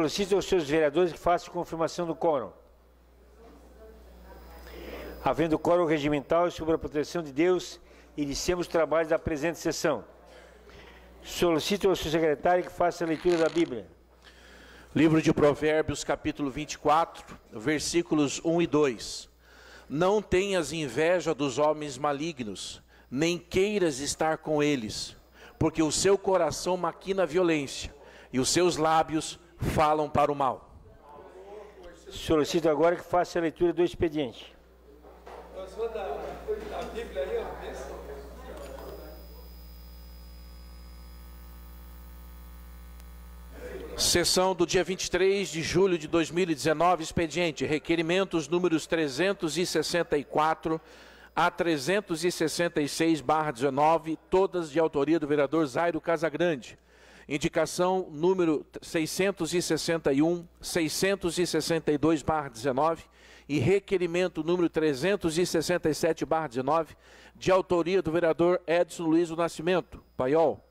Solicito aos seus vereadores que façam confirmação do quórum. Havendo quórum regimental e sob a proteção de Deus, iniciamos os trabalhos da presente sessão. Solicito ao seu secretário que faça a leitura da Bíblia. Livro de Provérbios, capítulo 24, versículos 1 e 2. Não tenhas inveja dos homens malignos, nem queiras estar com eles, porque o seu coração maquina a violência, e os seus lábios falam para o mal. Solicito agora que faça a leitura do expediente. Sessão do dia 23 de julho de 2019, expediente, requerimentos números 364 a 366/19, todas de autoria do vereador Zairo Casagrande. Indicação número 661, 662/19 e requerimento número 367/19, de autoria do vereador Edson Luiz do Nascimento, Paiol.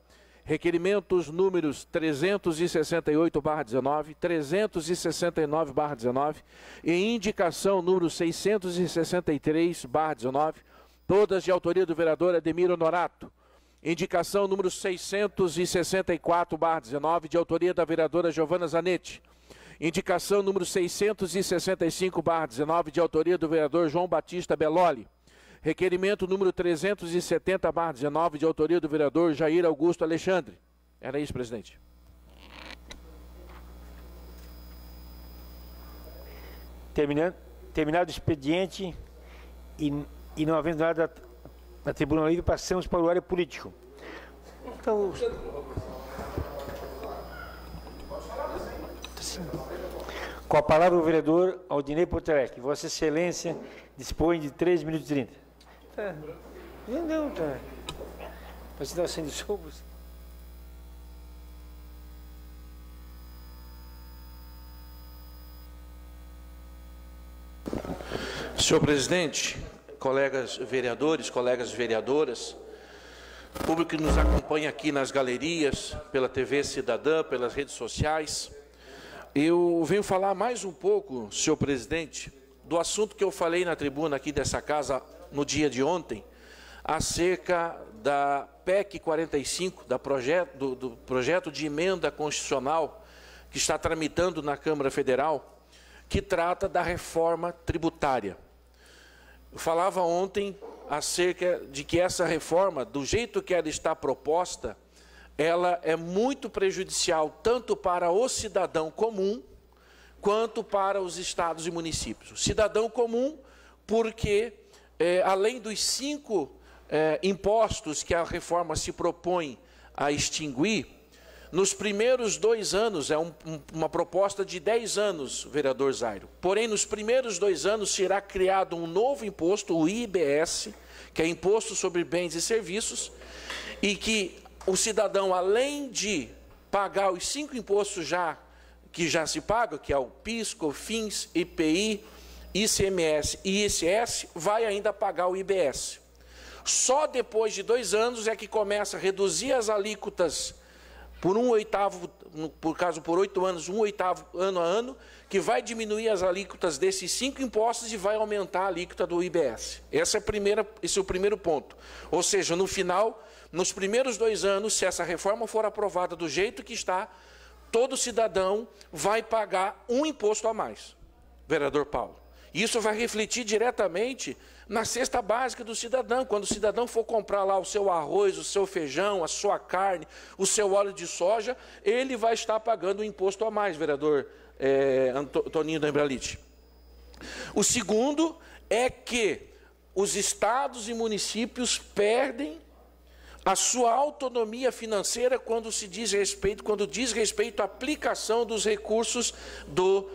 Requerimentos números 368/19, 369/19 e indicação número 663/19, todas de autoria do vereador Ademir Honorato. Indicação número 664/19, de autoria da vereadora Giovana Zanetti. Indicação número 665/19, de autoria do vereador João Batista Belloli. Requerimento número 370/19, de autoria do vereador Jair Augusto Alexandre. Era isso, presidente. Terminado o expediente e não havendo nada na tribuna livre, passamos para o horário político. Então, com a palavra o vereador Aldinei Poterec. Vossa Excelência dispõe de 3 minutos e 30. Tá. Não, tá. Você está sendo sovos? Senhor presidente, colegas vereadores, colegas vereadoras, público que nos acompanha aqui nas galerias, pela TV Cidadã, pelas redes sociais, eu venho falar mais um pouco, senhor presidente, do assunto que eu falei na tribuna aqui dessa casa no dia de ontem, acerca da PEC 45, do projeto de emenda constitucional que está tramitando na Câmara Federal, que trata da reforma tributária. Eu falava ontem acerca de que essa reforma, do jeito que ela está proposta, ela é muito prejudicial tanto para o cidadão comum, quanto para os estados e municípios. O cidadão comum, porque além dos 5 impostos que a reforma se propõe a extinguir, nos primeiros 2 anos, uma proposta de 10 anos, vereador Zairo, porém nos primeiros 2 anos será criado um novo imposto, o IBS, que é Imposto sobre Bens e Serviços, e que o cidadão, além de pagar os 5 impostos que já se pagam, que é o PIS, COFINS, IPI, ICMS e ICS, vai ainda pagar o IBS. Só depois de 2 anos é que começa a reduzir as alíquotas por 1/8, por 8 anos, 1/8 ano a ano, que vai diminuir as alíquotas desses 5 impostos e vai aumentar a alíquota do IBS. Esse é o primeiro ponto. Ou seja, no final, nos primeiros 2 anos, se essa reforma for aprovada do jeito que está, todo cidadão vai pagar um imposto a mais, vereador Paulo. Isso vai refletir diretamente na cesta básica do cidadão. Quando o cidadão for comprar lá o seu arroz, o seu feijão, a sua carne, o seu óleo de soja, ele vai estar pagando um imposto a mais, vereador Toninho da Embralite. O segundo é que os estados e municípios perdem a sua autonomia financeira quando diz respeito à aplicação dos recursos do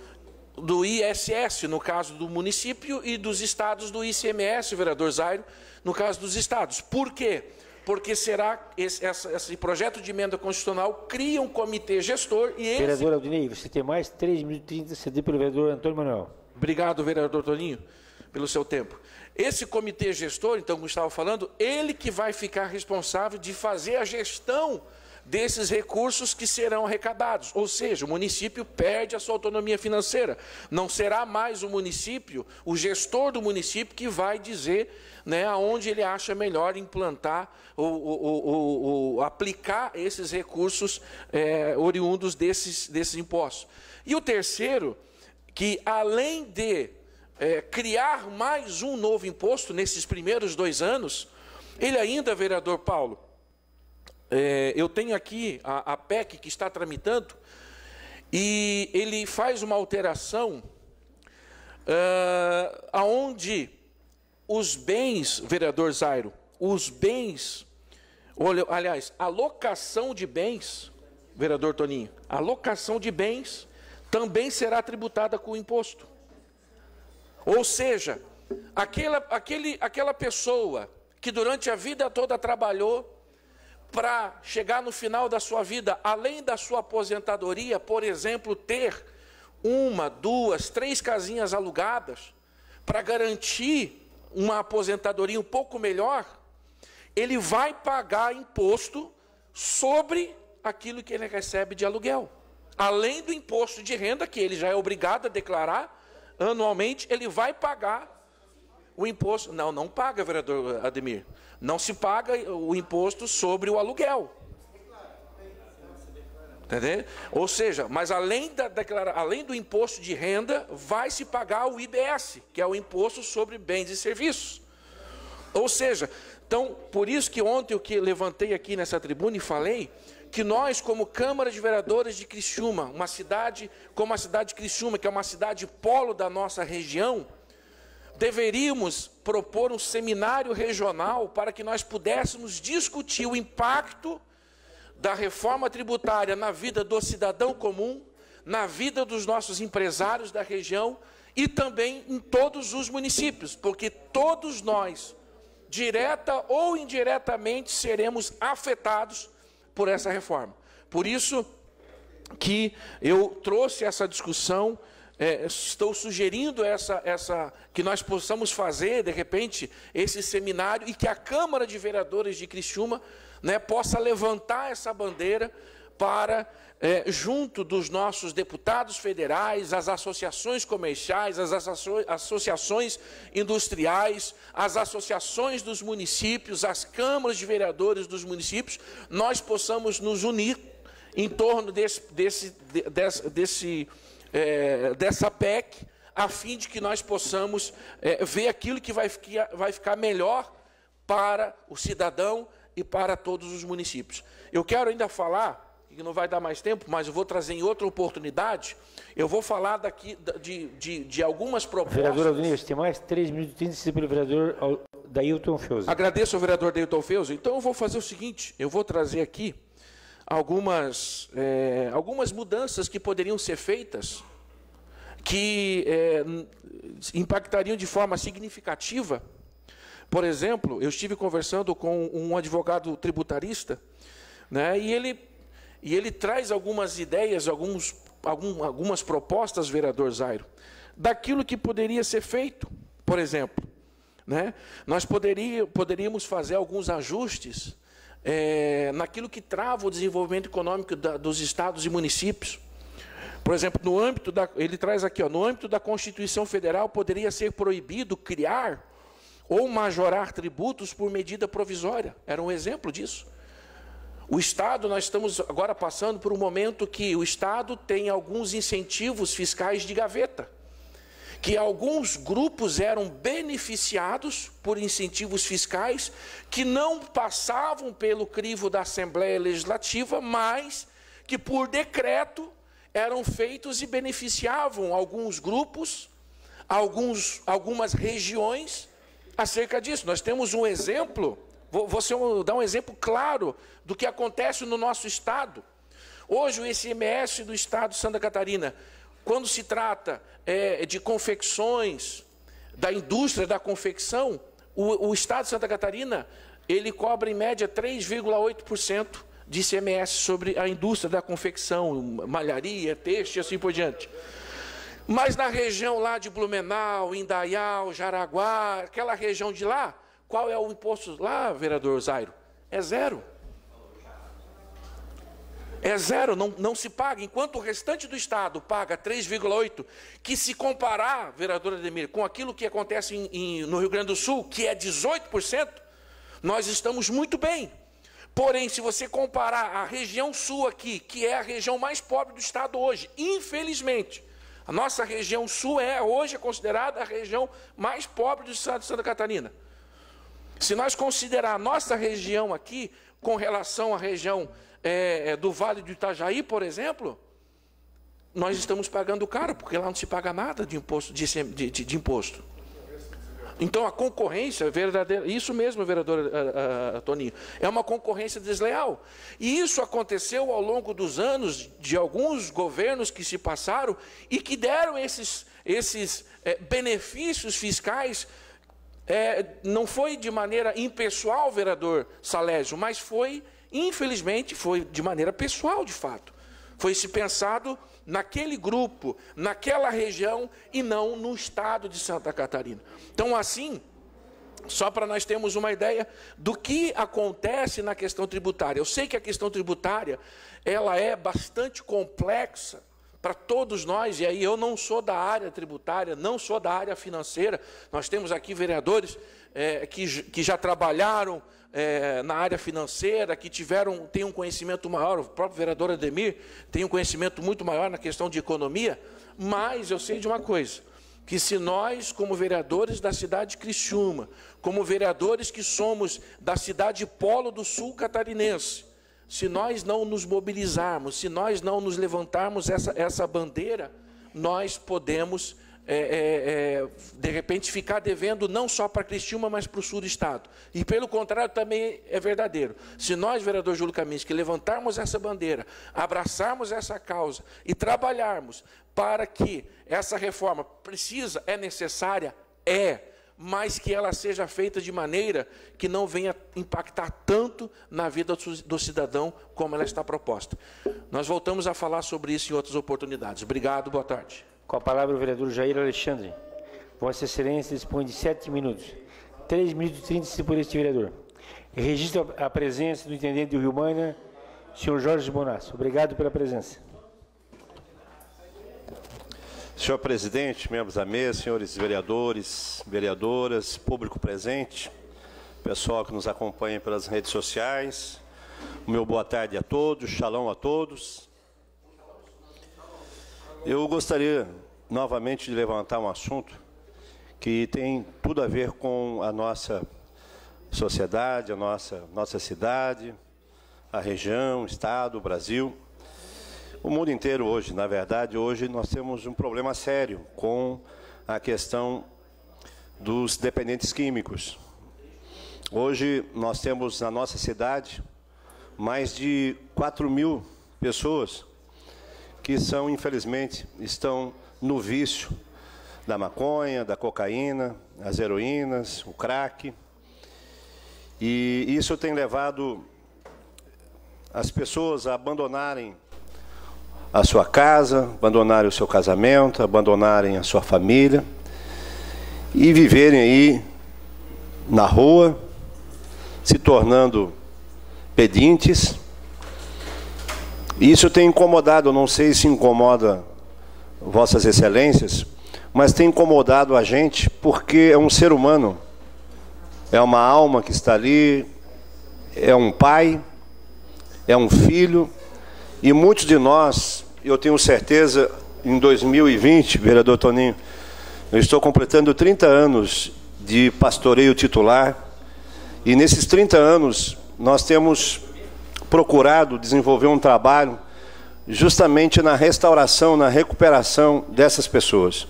ISS, no caso do município, e dos estados do ICMS, vereador Zairo, no caso dos estados. Por quê? Porque esse projeto de emenda constitucional cria um comitê gestor e esse... Vereador Aldinei, você tem mais 3 minutos e 30 cedido pelo vereador Antônio Manuel. Obrigado, vereador Toninho, pelo seu tempo. Esse comitê gestor, então, como estava falando, ele que vai ficar responsável de fazer a gestão desses recursos que serão arrecadados. Ou seja, o município perde a sua autonomia financeira. Não será mais o município, o gestor do município, que vai dizer, né, aonde ele acha melhor implantar ou aplicar esses recursos oriundos desses impostos. E o terceiro, que além de criar mais um novo imposto nesses primeiros 2 anos, ele ainda, vereador Paulo, eu tenho aqui a PEC que está tramitando, e ele faz uma alteração aonde os bens, vereador Zairo, os bens, aliás, a locação de bens, vereador Toninho, a locação de bens também será tributada com imposto. Ou seja, aquela pessoa que durante a vida toda trabalhou para chegar no final da sua vida, além da sua aposentadoria, por exemplo, ter 1, 2, 3 casinhas alugadas, para garantir uma aposentadoria um pouco melhor, ele vai pagar imposto sobre aquilo que ele recebe de aluguel. Além do imposto de renda, que ele já é obrigado a declarar anualmente, ele vai pagar o imposto. Não paga, vereador Ademir. Não se paga o imposto sobre o aluguel. Entendeu? Ou seja, mas além do imposto de renda, vai se pagar o IBS, que é o imposto sobre bens e serviços. Ou seja, então, por isso que ontem eu que levantei aqui nessa tribuna e falei que nós, como Câmara de Vereadores de Criciúma, uma cidade como a cidade de Criciúma, que é uma cidade polo da nossa região, deveríamos propor um seminário regional para que nós pudéssemos discutir o impacto da reforma tributária na vida do cidadão comum, na vida dos nossos empresários da região e também em todos os municípios, porque todos nós, direta ou indiretamente, seremos afetados por essa reforma. Por isso que eu trouxe essa discussão, estou sugerindo que nós possamos fazer, de repente, esse seminário e que a Câmara de Vereadores de Criciúma, né, possa levantar essa bandeira para, junto dos nossos deputados federais, as associações comerciais, as associações industriais, as associações dos municípios, as câmaras de vereadores dos municípios, nós possamos nos unir em torno dessa PEC, a fim de que nós possamos ver aquilo que vai ficar melhor para o cidadão e para todos os municípios. Eu quero ainda falar, que não vai dar mais tempo, mas eu vou trazer em outra oportunidade, eu vou falar daqui de algumas propostas. Vereador Aldonir, tem mais 3 minutos e 30 pelo vereador Dailton Feuso. Agradeço ao vereador Dailton Feuso. Então eu vou fazer o seguinte, eu vou trazer aqui algumas mudanças que poderiam ser feitas, que impactariam de forma significativa. Por exemplo, eu estive conversando com um advogado tributarista, né, e ele traz algumas ideias, algumas propostas, vereador Zairo, daquilo que poderia ser feito. Por exemplo, né, nós poderíamos fazer alguns ajustes naquilo que trava o desenvolvimento econômico dos estados e municípios. Por exemplo, ele traz aqui, no âmbito da Constituição Federal, poderia ser proibido criar ou majorar tributos por medida provisória. Era um exemplo disso. O Estado, nós estamos agora passando por um momento que o Estado tem alguns incentivos fiscais de gaveta, que alguns grupos eram beneficiados por incentivos fiscais que não passavam pelo crivo da Assembleia Legislativa, mas que por decreto eram feitos e beneficiavam alguns grupos, algumas regiões acerca disso. Nós temos um exemplo, vou dar um exemplo claro do que acontece no nosso Estado. Hoje o ICMS do Estado de Santa Catarina, quando se trata de confecções, da indústria da confecção, o Estado de Santa Catarina, ele cobra em média 3,8% de ICMS sobre a indústria da confecção, malharia, têxtil e assim por diante. Mas na região lá de Blumenau, Indaial, Jaraguá, aquela região de lá, qual é o imposto lá, vereador Zairo? É 0. é zero, não se paga, enquanto o restante do Estado paga 3,8%, que se comparar, vereador Ademir, com aquilo que acontece no Rio Grande do Sul, que é 18%, nós estamos muito bem. Porém, se você comparar a região sul aqui, que é a região mais pobre do Estado hoje, infelizmente, a nossa região sul hoje é considerada a região mais pobre do Estado de Santa Catarina. Se nós considerar a nossa região aqui, com relação à região do Vale do Itajaí, por exemplo, nós estamos pagando caro, porque lá não se paga nada de imposto. De imposto. Então, a concorrência verdadeira, isso mesmo, vereador Toninho, é uma concorrência desleal. E isso aconteceu ao longo dos anos de alguns governos que se passaram e que deram esses benefícios fiscais. Não foi de maneira impessoal, vereador Salésio, mas foi, infelizmente, foi de maneira pessoal, de fato. Foi se pensado naquele grupo, naquela região e não no estado de Santa Catarina. Então, assim, só para nós termos uma ideia do que acontece na questão tributária. Eu sei que a questão tributária, ela é bastante complexa para todos nós, e aí eu não sou da área tributária, não sou da área financeira. Nós temos aqui vereadores que já trabalharam na área financeira, que têm um conhecimento maior, o próprio vereador Ademir tem um conhecimento muito maior na questão de economia, mas eu sei de uma coisa, que se nós, como vereadores da cidade de Criciúma, como vereadores que somos da cidade polo do sul catarinense, se nós não nos mobilizarmos, se nós não nos levantarmos essa bandeira, nós podemos, de repente, ficar devendo não só para Criciúma, mas para o sul do estado. E, pelo contrário, também é verdadeiro. Se nós, vereador Júlio Kaminski, levantarmos essa bandeira, abraçarmos essa causa e trabalharmos para que essa reforma é necessária, mas que ela seja feita de maneira que não venha impactar tanto na vida do cidadão como ela está proposta. Nós voltamos a falar sobre isso em outras oportunidades. Obrigado, boa tarde. Com a palavra o vereador Jair Alexandre. Vossa Excelência dispõe de 7 minutos. 3 minutos e 30 por este vereador. Registro a presença do intendente do Rio Maina, senhor Jorge Bonassa. Obrigado pela presença. Senhor presidente, membros da mesa, senhores vereadores, vereadoras, público presente, pessoal que nos acompanha pelas redes sociais, o meu boa tarde a todos, shalom a todos. Eu gostaria novamente de levantar um assunto que tem tudo a ver com a nossa sociedade, a nossa cidade, a região, o estado, o Brasil. O mundo inteiro hoje, na verdade, hoje nós temos um problema sério com a questão dos dependentes químicos. Hoje nós temos na nossa cidade mais de 4.000 pessoas que infelizmente, estão no vício da maconha, da cocaína, as heroínas, o crack. E isso tem levado as pessoas a abandonarem a sua casa, abandonarem o seu casamento, abandonarem a sua família e viverem aí na rua, se tornando pedintes. Isso tem incomodado, eu não sei se incomoda Vossas Excelências, mas tem incomodado a gente porque é um ser humano, é uma alma que está ali, é um pai, é um filho, e muitos de nós, eu tenho certeza, em 2020, vereador Toninho, eu estou completando 30 anos de pastoreio titular, e nesses 30 anos nós temos procurado desenvolver um trabalho justamente na restauração, na recuperação dessas pessoas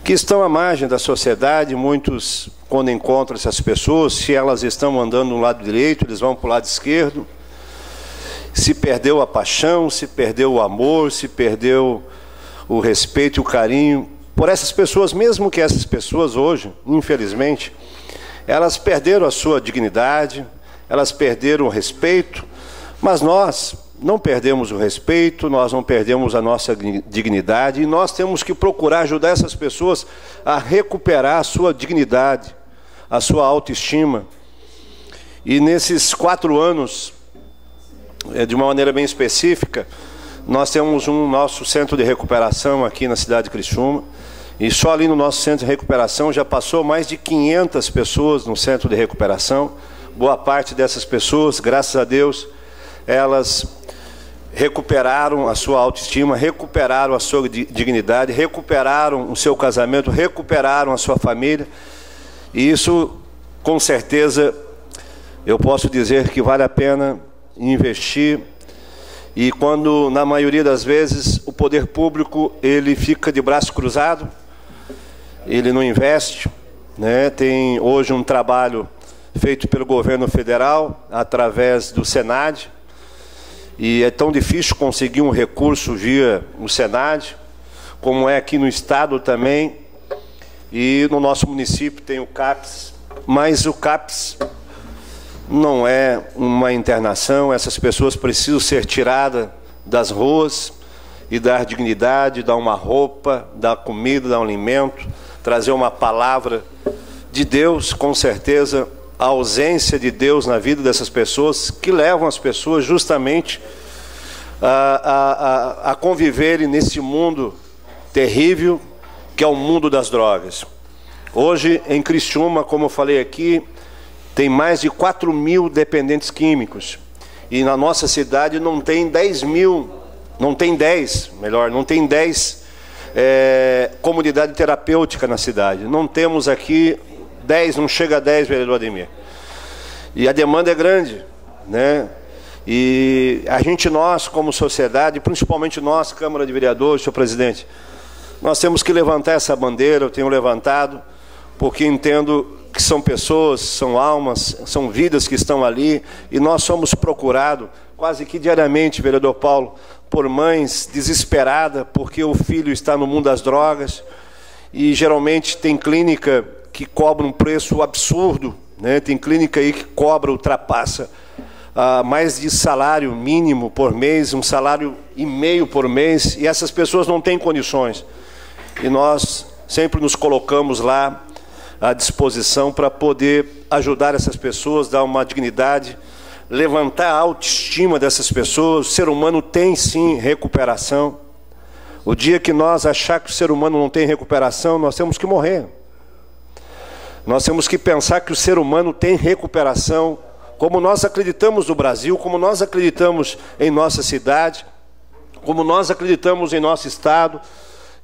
que estão à margem da sociedade. Muitos, quando encontram essas pessoas, se elas estão andando no lado direito, eles vão para o lado esquerdo. Se perdeu a paixão, se perdeu o amor, se perdeu o respeito e o carinho por essas pessoas, mesmo que essas pessoas hoje, infelizmente, elas perderam a sua dignidade, elas perderam o respeito, mas nós não perdemos o respeito, nós não perdemos a nossa dignidade, e nós temos que procurar ajudar essas pessoas a recuperar a sua dignidade, a sua autoestima. E nesses 4 anos de uma maneira bem específica, nós temos um nosso centro de recuperação aqui na cidade de Criciúma, e só ali no nosso centro de recuperação já passou mais de 500 pessoas no centro de recuperação. Boa parte dessas pessoas, graças a Deus, elas recuperaram a sua autoestima, recuperaram a sua dignidade, recuperaram o seu casamento, recuperaram a sua família. E isso, com certeza, eu posso dizer que vale a pena investir. E quando, na maioria das vezes, o poder público ele fica de braço cruzado, ele não investe, né? Tem hoje um trabalho feito pelo governo federal, através do Senad, e é tão difícil conseguir um recurso via o Senad, como é aqui no estado também, e no nosso município tem o CAPS, mas o CAPS não é uma internação, essas pessoas precisam ser tiradas das ruas e dar dignidade, dar uma roupa, dar comida, dar um alimento, trazer uma palavra de Deus. Com certeza, a ausência de Deus na vida dessas pessoas, que levam as pessoas justamente a conviverem nesse mundo terrível, que é o mundo das drogas. Hoje, em Criciúma, como eu falei aqui, tem mais de 4.000 dependentes químicos. E na nossa cidade não tem 10 comunidade terapêutica na cidade. Não temos aqui 10, não chega a 10, vereador Ademir. E a demanda é grande, né? E nós, como sociedade, principalmente nós, Câmara de Vereadores, senhor presidente, nós temos que levantar essa bandeira. Eu tenho levantado, porque entendo que são pessoas, são almas, são vidas que estão ali, e nós somos procurados quase que diariamente, vereador Paulo, por mães desesperadas porque o filho está no mundo das drogas, e geralmente tem clínica que cobra um preço absurdo, né? Tem clínica aí que cobra, ultrapassa mais de salário mínimo por mês, 1,5 salário por mês, e essas pessoas não têm condições. E nós sempre nos colocamos lá à disposição para poder ajudar essas pessoas, dar uma dignidade, levantar a autoestima dessas pessoas. O ser humano tem sim recuperação. O dia que nós achar que o ser humano não tem recuperação, nós temos que morrer. Nós temos que pensar que o ser humano tem recuperação, como nós acreditamos no Brasil, como nós acreditamos em nossa cidade, como nós acreditamos em nosso estado.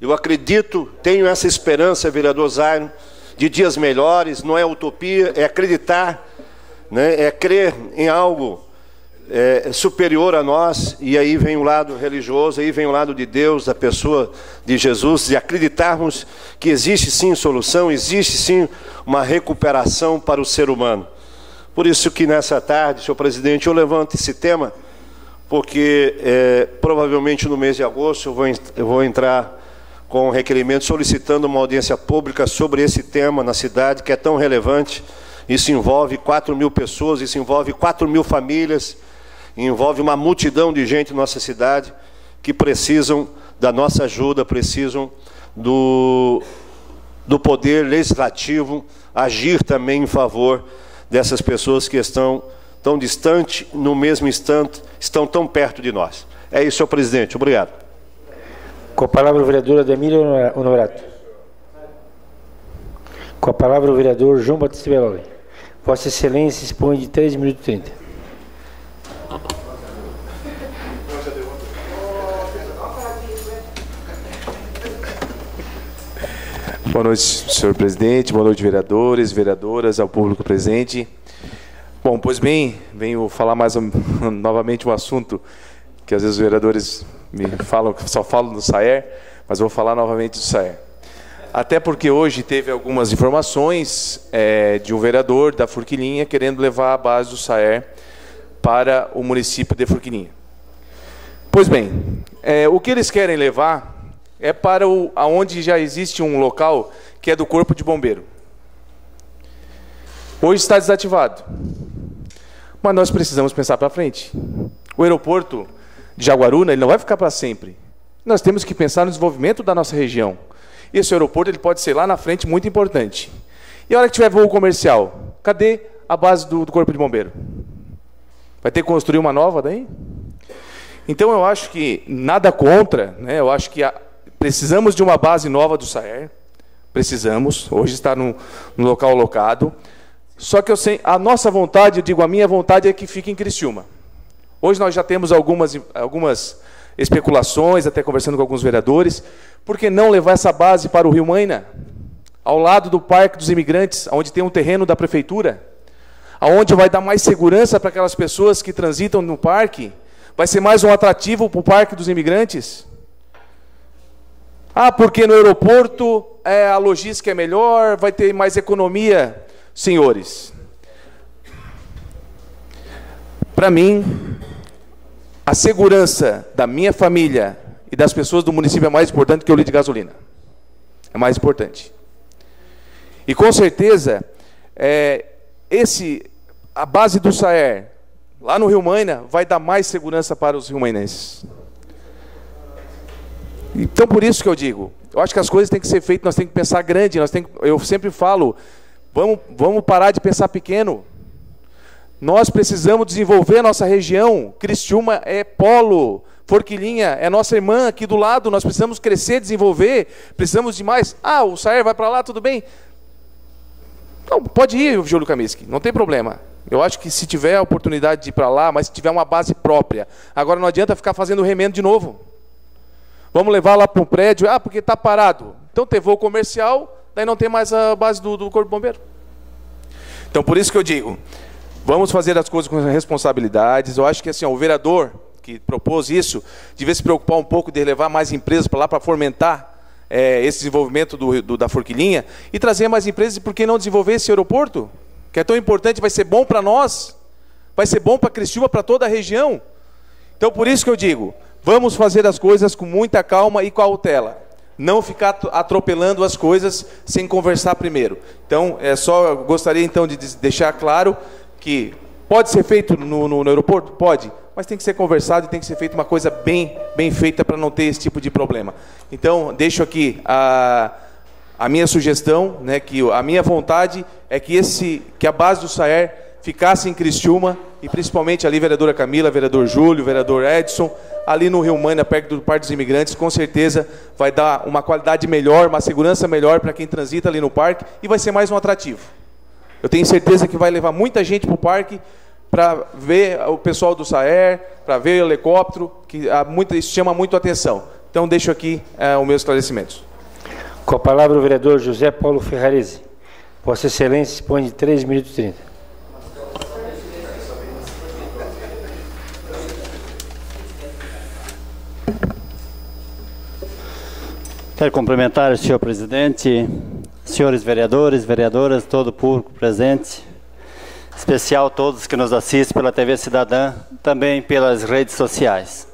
Eu acredito, tenho essa esperança, vereador Zaino, de dias melhores. Não é utopia, é acreditar, né? É crer em algo superior a nós. E aí vem o lado religioso, aí vem o lado de Deus, da pessoa de Jesus, de acreditarmos que existe sim solução, existe sim uma recuperação para o ser humano. Por isso que nessa tarde, senhor presidente, eu levanto esse tema, porque provavelmente no mês de agosto eu vou entrar com um requerimento solicitando uma audiência pública sobre esse tema na cidade, que é tão relevante. Isso envolve 4.000 pessoas, isso envolve 4.000 famílias, envolve uma multidão de gente na nossa cidade que precisam da nossa ajuda, precisam do poder legislativo agir também em favor dessas pessoas que estão tão distantes, no mesmo instante, estão tão perto de nós. É isso, senhor presidente. Obrigado. Com a palavra o vereador Ademir Honorato. Com a palavra o vereador João Batista Belloli. Vossa Excelência dispõe de 3 minutos e 30. Boa noite, senhor presidente, boa noite, vereadores, vereadoras, ao público presente. Bom, pois bem, venho falar novamente um assunto que às vezes os vereadores me falam que só falo do SAER, mas vou falar novamente do SAER. Até porque hoje teve algumas informações de um vereador da Forquilinha querendo levar a base do SAER para o município de Forquilinha. Pois bem, o que eles querem levar é para onde já existe um local que é do Corpo de Bombeiro. Hoje está desativado. Mas nós precisamos pensar para frente. O aeroporto de Jaguaruna, ele não vai ficar para sempre. Nós temos que pensar no desenvolvimento da nossa região. Esse aeroporto ele pode ser lá na frente muito importante. E a hora que tiver voo comercial, cadê a base do Corpo de Bombeiro? Vai ter que construir uma nova daí? Então, eu acho que nada contra, né? Eu acho que precisamos de uma base nova do SAER, precisamos, hoje está no local alocado, só que eu sei, a nossa vontade, eu digo, a minha vontade é que fique em Criciúma. Hoje nós já temos algumas especulações, até conversando com alguns vereadores, por que não levar essa base para o Rio Maina, ao lado do Parque dos Imigrantes, onde tem um terreno da prefeitura, aonde vai dar mais segurança para aquelas pessoas que transitam no parque, vai ser mais um atrativo para o Parque dos Imigrantes? Ah, porque no aeroporto a logística é melhor, vai ter mais economia. Senhores, para mim, a segurança da minha família e das pessoas do município é mais importante que o litro de gasolina. É mais importante. E com certeza, a base do SAER, lá no Rio Maina, vai dar mais segurança para os riomainenses. Então, por isso que eu digo, eu acho que as coisas têm que ser feitas, nós temos que pensar grande, eu sempre falo, vamos parar de pensar pequeno. Nós precisamos desenvolver a nossa região. Criciúma é polo, Forquilinha é nossa irmã aqui do lado, nós precisamos crescer, desenvolver, precisamos de mais. Ah, o SAER vai para lá, tudo bem? Não, pode ir, Júlio Kaminsky, não tem problema. Eu acho que se tiver a oportunidade de ir para lá, mas se tiver uma base própria. Agora não adianta ficar fazendo remendo de novo. Vamos levar lá para um prédio, porque está parado. Então tem voo comercial, daí não tem mais a base do Corpo de Bombeiro. Então por isso que eu digo, vamos fazer as coisas com responsabilidades. Eu acho que assim, o vereador que propôs isso, devia se preocupar um pouco de levar mais empresas para lá para fomentar esse desenvolvimento da Forquilinha e trazer mais empresas, e por que não desenvolver esse aeroporto? Que é tão importante, vai ser bom para nós, vai ser bom para Criciúma, para toda a região. Então por isso que eu digo, vamos fazer as coisas com muita calma e cautela. Não ficar atropelando as coisas sem conversar primeiro. Então, gostaria então de deixar claro que pode ser feito no aeroporto? Pode, mas tem que ser conversado e tem que ser feita uma coisa bem feita para não ter esse tipo de problema. Então, deixo aqui a minha sugestão, né, que a minha vontade é que a base do SAER ficasse em Criciúma, e principalmente ali, vereadora Camila, vereador Júlio, vereador Edson, ali no Rio Maina, perto do Parque dos Imigrantes, com certeza vai dar uma qualidade melhor, uma segurança melhor para quem transita ali no parque, e vai ser mais um atrativo. Eu tenho certeza que vai levar muita gente para o parque, para ver o pessoal do SAER, para ver o helicóptero, que isso chama muito a atenção. Então, deixo aqui os meus esclarecimentos. Com a palavra o vereador José Paulo Ferrarese. Vossa Excelência dispõe de 3 minutos e 30. Quero cumprimentar o senhor presidente, senhores vereadores, vereadoras, todo o público presente, em especial todos que nos assistem pela TV Cidadã, também pelas redes sociais.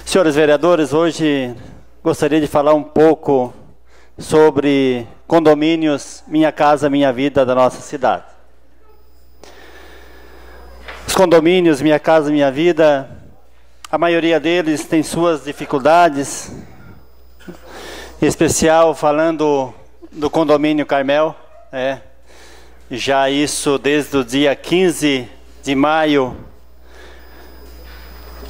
Senhores vereadores, hoje gostaria de falar um pouco sobre condomínios Minha Casa Minha Vida da nossa cidade. Os condomínios Minha Casa Minha Vida, a maioria deles tem suas dificuldades, em especial falando do condomínio Carmel, já isso desde o dia 15 de maio,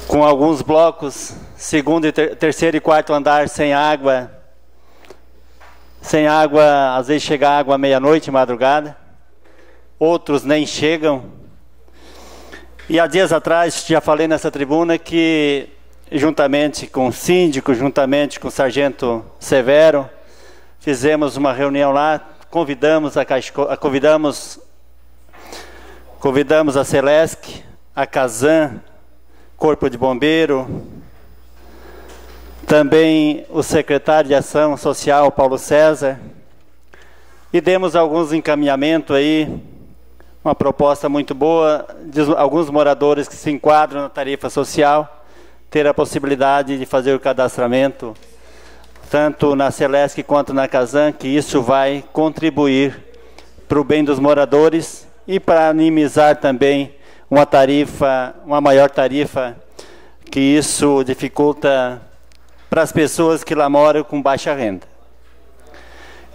com alguns blocos, segundo, terceiro e quarto andar sem água, às vezes chega água à meia-noite, madrugada, outros nem chegam. E há dias atrás já falei nessa tribuna que, juntamente com o síndico, juntamente com o sargento Severo, fizemos uma reunião lá, convidamos a Celesc, a Casan, Corpo de Bombeiro, também o secretário de Ação Social, Paulo César, e demos alguns encaminhamentos aí, uma proposta muito boa, de alguns moradores que se enquadram na tarifa social, ter a possibilidade de fazer o cadastramento, tanto na Celesc quanto na Casan, que isso vai contribuir para o bem dos moradores e para minimizar também uma maior tarifa, que isso dificulta para as pessoas que lá moram com baixa renda.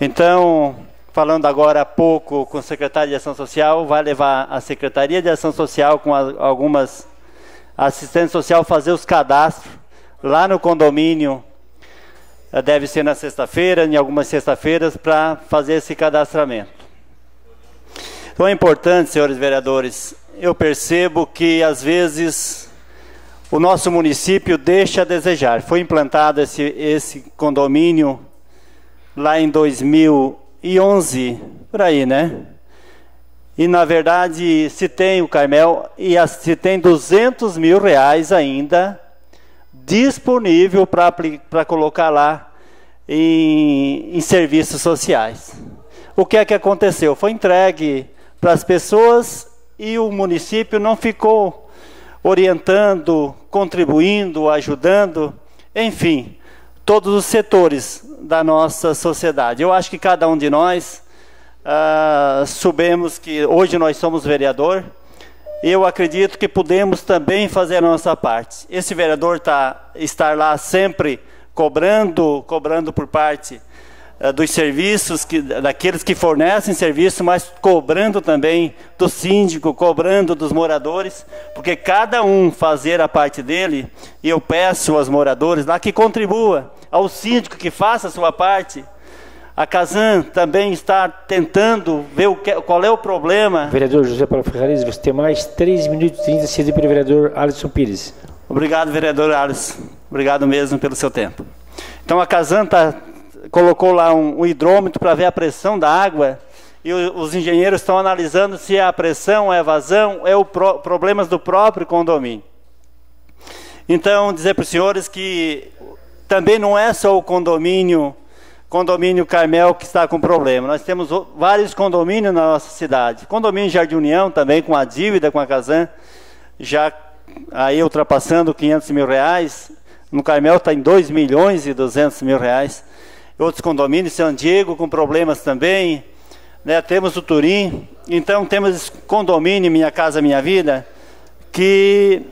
Então, falando agora há pouco com o secretário de Ação Social, vai levar a Secretaria de Ação Social com algumas a assistente social fazer os cadastros lá no condomínio. Deve ser na sexta-feira, em algumas sextas-feiras, para fazer esse cadastramento. Então é importante, senhores vereadores, eu percebo que às vezes o nosso município deixa a desejar. Foi implantado esse condomínio lá em 2011, por aí, né? E na verdade se tem o Carmel e se tem R$200 mil ainda disponível para colocar lá em serviços sociais. O que é que aconteceu? Foi entregue para as pessoas e o município não ficou orientando, contribuindo, ajudando, enfim, todos os setores da nossa sociedade. Eu acho que cada um de nós soubemos que hoje nós somos vereador. Eu acredito que podemos também fazer a nossa parte. Esse vereador estar lá sempre cobrando por parte dos serviços, daqueles que fornecem serviço, mas cobrando também do síndico, cobrando dos moradores, porque cada um fazer a parte dele, e eu peço aos moradores lá que contribua, ao síndico que faça a sua parte. A Casan também está tentando ver qual é o problema. Vereador José Paulo Ferrares, você tem mais 3 minutos e 30 cedido para o vereador Alisson Pires. Obrigado, vereador Alisson. Obrigado mesmo pelo seu tempo. Então a Casan colocou lá um hidrômetro para ver a pressão da água e os engenheiros estão analisando se é a pressão, é a vazão, problemas do próprio condomínio. Então, dizer para os senhores que também não é só o condomínio Carmel que está com problema. Nós temos vários condomínios na nossa cidade. Condomínio Jardim União também com a dívida com a Casan, já aí ultrapassando R$500 mil. No Carmel está em R$2.200.000. Outros condomínios, São Diego com problemas também, né? Temos o Turim. Então temos esse condomínio Minha Casa Minha Vida que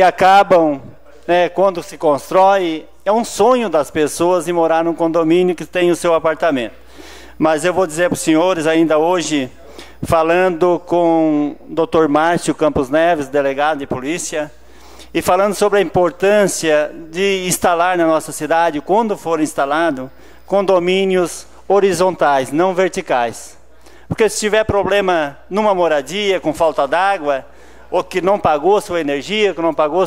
acabam, né, quando se constrói. É um sonho das pessoas em morar num condomínio que tem o seu apartamento. Mas eu vou dizer para os senhores, ainda hoje, falando com o Dr. Márcio Campos Neves, delegado de polícia, e falando sobre a importância de instalar na nossa cidade, quando for instalado, condomínios horizontais, não verticais. Porque se tiver problema numa moradia, com falta d'água, ou que não pagou sua energia, que não pagou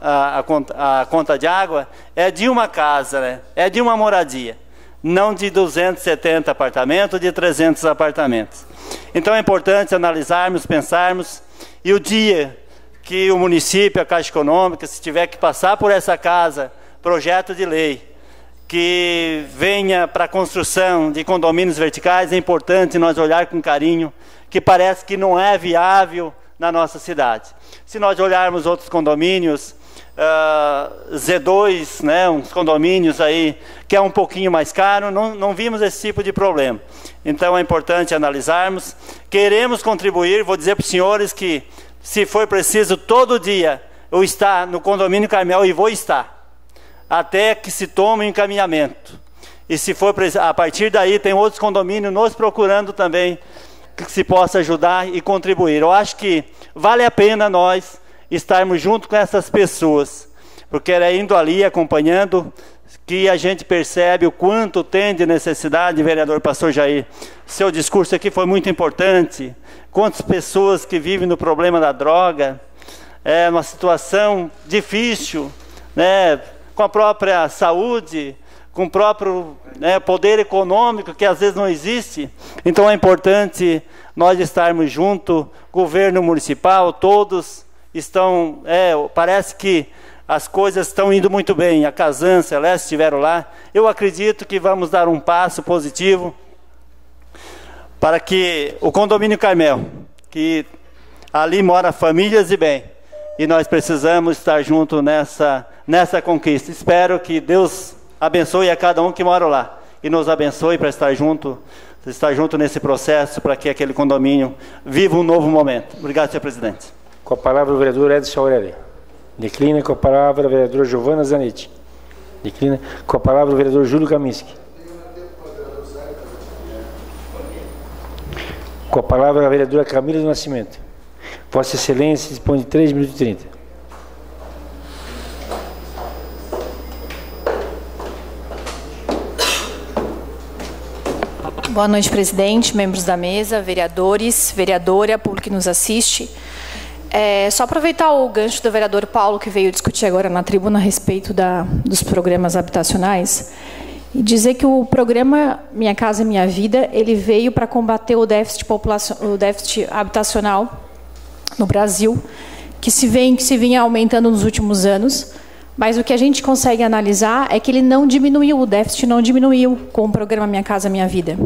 a conta de água, é de uma casa, né? É de uma moradia, não de 270 apartamentos, de 300 apartamentos. Então é importante analisarmos, pensarmos, e o dia que o município, a Caixa Econômica, se tiver que passar por essa casa, projeto de lei, que venha para a construção de condomínios verticais, é importante nós olhar com carinho, que parece que não é viável na nossa cidade. Se nós olharmos outros condomínios, Z2, né, uns condomínios aí que é um pouquinho mais caro, não vimos esse tipo de problema. Então é importante analisarmos. Queremos contribuir, vou dizer para os senhores que, se for preciso, todo dia eu estar no condomínio Carmel, e vou estar, até que se tome um encaminhamento. E se for a partir daí, tem outros condomínios nos procurando também, que se possa ajudar e contribuir. Eu acho que vale a pena nós estarmos junto com essas pessoas, porque é indo ali, acompanhando, que a gente percebe o quanto tem de necessidade. Vereador Pastor Jair, seu discurso aqui foi muito importante. Quantas pessoas que vivem no problema da droga, uma situação difícil, né, com a própria saúde, com o próprio poder econômico, que às vezes não existe. Então é importante nós estarmos juntos, governo municipal, todos estão, parece que as coisas estão indo muito bem. A Casan, Celeste estiveram lá. Eu acredito que vamos dar um passo positivo para que o condomínio Carmel, que ali mora famílias e bem, e nós precisamos estar juntos nessa conquista. Espero que Deus abençoe a cada um que mora lá e nos abençoe para estar junto nesse processo, para que aquele condomínio viva um novo momento. Obrigado, senhor presidente. Com a palavra o vereador Edson Aurélio. Declina. Com a palavra a vereadora Giovana Zanetti. Declina. Com a palavra o vereador Júlio Kaminski. Com a palavra a vereadora Camila do Nascimento. Vossa Excelência dispõe de 3 minutos e 30. Boa noite, presidente, membros da mesa, vereadores, vereadora, público que nos assiste. Só aproveitar o gancho do vereador Paulo, que veio discutir agora na tribuna a respeito dos programas habitacionais, e dizer que o programa Minha Casa Minha Vida, ele veio para combater o déficit habitacional no Brasil, que se vinha aumentando nos últimos anos, mas o que a gente consegue analisar é que ele não diminuiu, o déficit não diminuiu com o programa Minha Casa Minha Vida.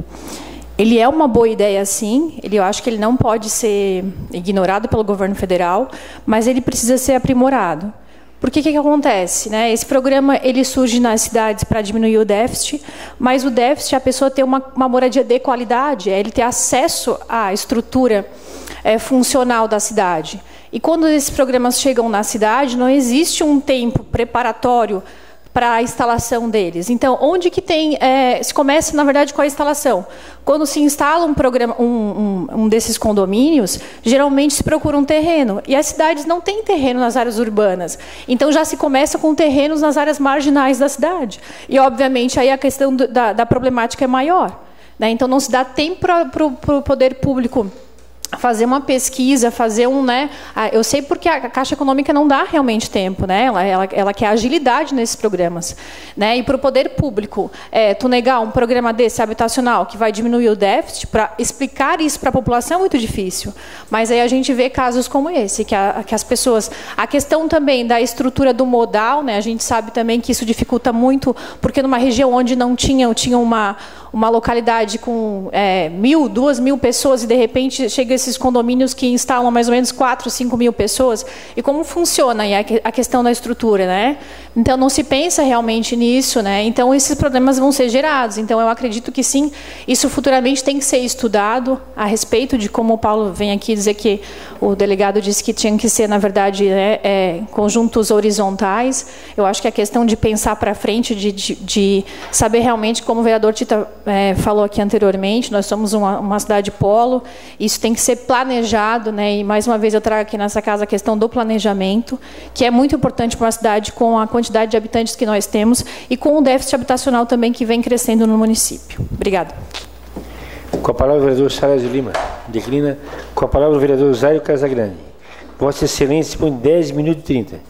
Ele é uma boa ideia, sim, eu acho que ele não pode ser ignorado pelo governo federal, mas ele precisa ser aprimorado. Porque o que acontece? Né? Esse programa ele surge nas cidades para diminuir o déficit, mas o déficit é a pessoa ter uma moradia de qualidade, é ele ter acesso à estrutura funcional da cidade. E quando esses programas chegam na cidade, não existe um tempo preparatório para a instalação deles. Então, onde que tem... se começa, na verdade, com a instalação. Quando se instala um programa, um desses condomínios, geralmente se procura um terreno. E as cidades não têm terreno nas áreas urbanas. Então, já se começa com terrenos nas áreas marginais da cidade. E, obviamente, aí a questão da problemática é maior. Né? Então, não se dá tempo para o poder público fazer uma pesquisa, fazer eu sei porque a Caixa Econômica não dá realmente tempo, né? Ela quer agilidade nesses programas, né? E para o poder público, tu negar um programa desse habitacional que vai diminuir o déficit, para explicar isso para a população é muito difícil. Mas aí a gente vê casos como esse, que as pessoas... A questão também da estrutura do modal, né? A gente sabe também que isso dificulta muito, porque numa região onde não tinha uma localidade com 1.000, 2.000 pessoas e, de repente, chega esses condomínios que instalam mais ou menos 4, 5 mil pessoas. E como funciona a questão da estrutura, né? Então, não se pensa realmente nisso, né? Então, esses problemas vão ser gerados. Então, eu acredito que, sim, isso futuramente tem que ser estudado a respeito de como o Paulo vem aqui dizer que o delegado disse que tinha que ser, na verdade, conjuntos horizontais. Eu acho que a questão de pensar para frente, de saber realmente, como o vereador Tita falou aqui anteriormente, nós somos uma cidade polo, isso tem que ser planejado, né? E, mais uma vez, eu trago aqui nessa casa a questão do planejamento, que é muito importante para uma cidade com a quantidade de habitantes que nós temos e com o déficit habitacional também que vem crescendo no município. Obrigada. Com a palavra o vereador Salles de Lima. Declina. Com a palavra o vereador Zairo Casagrande. Vossa Excelência dispõe de 10 minutos e 30.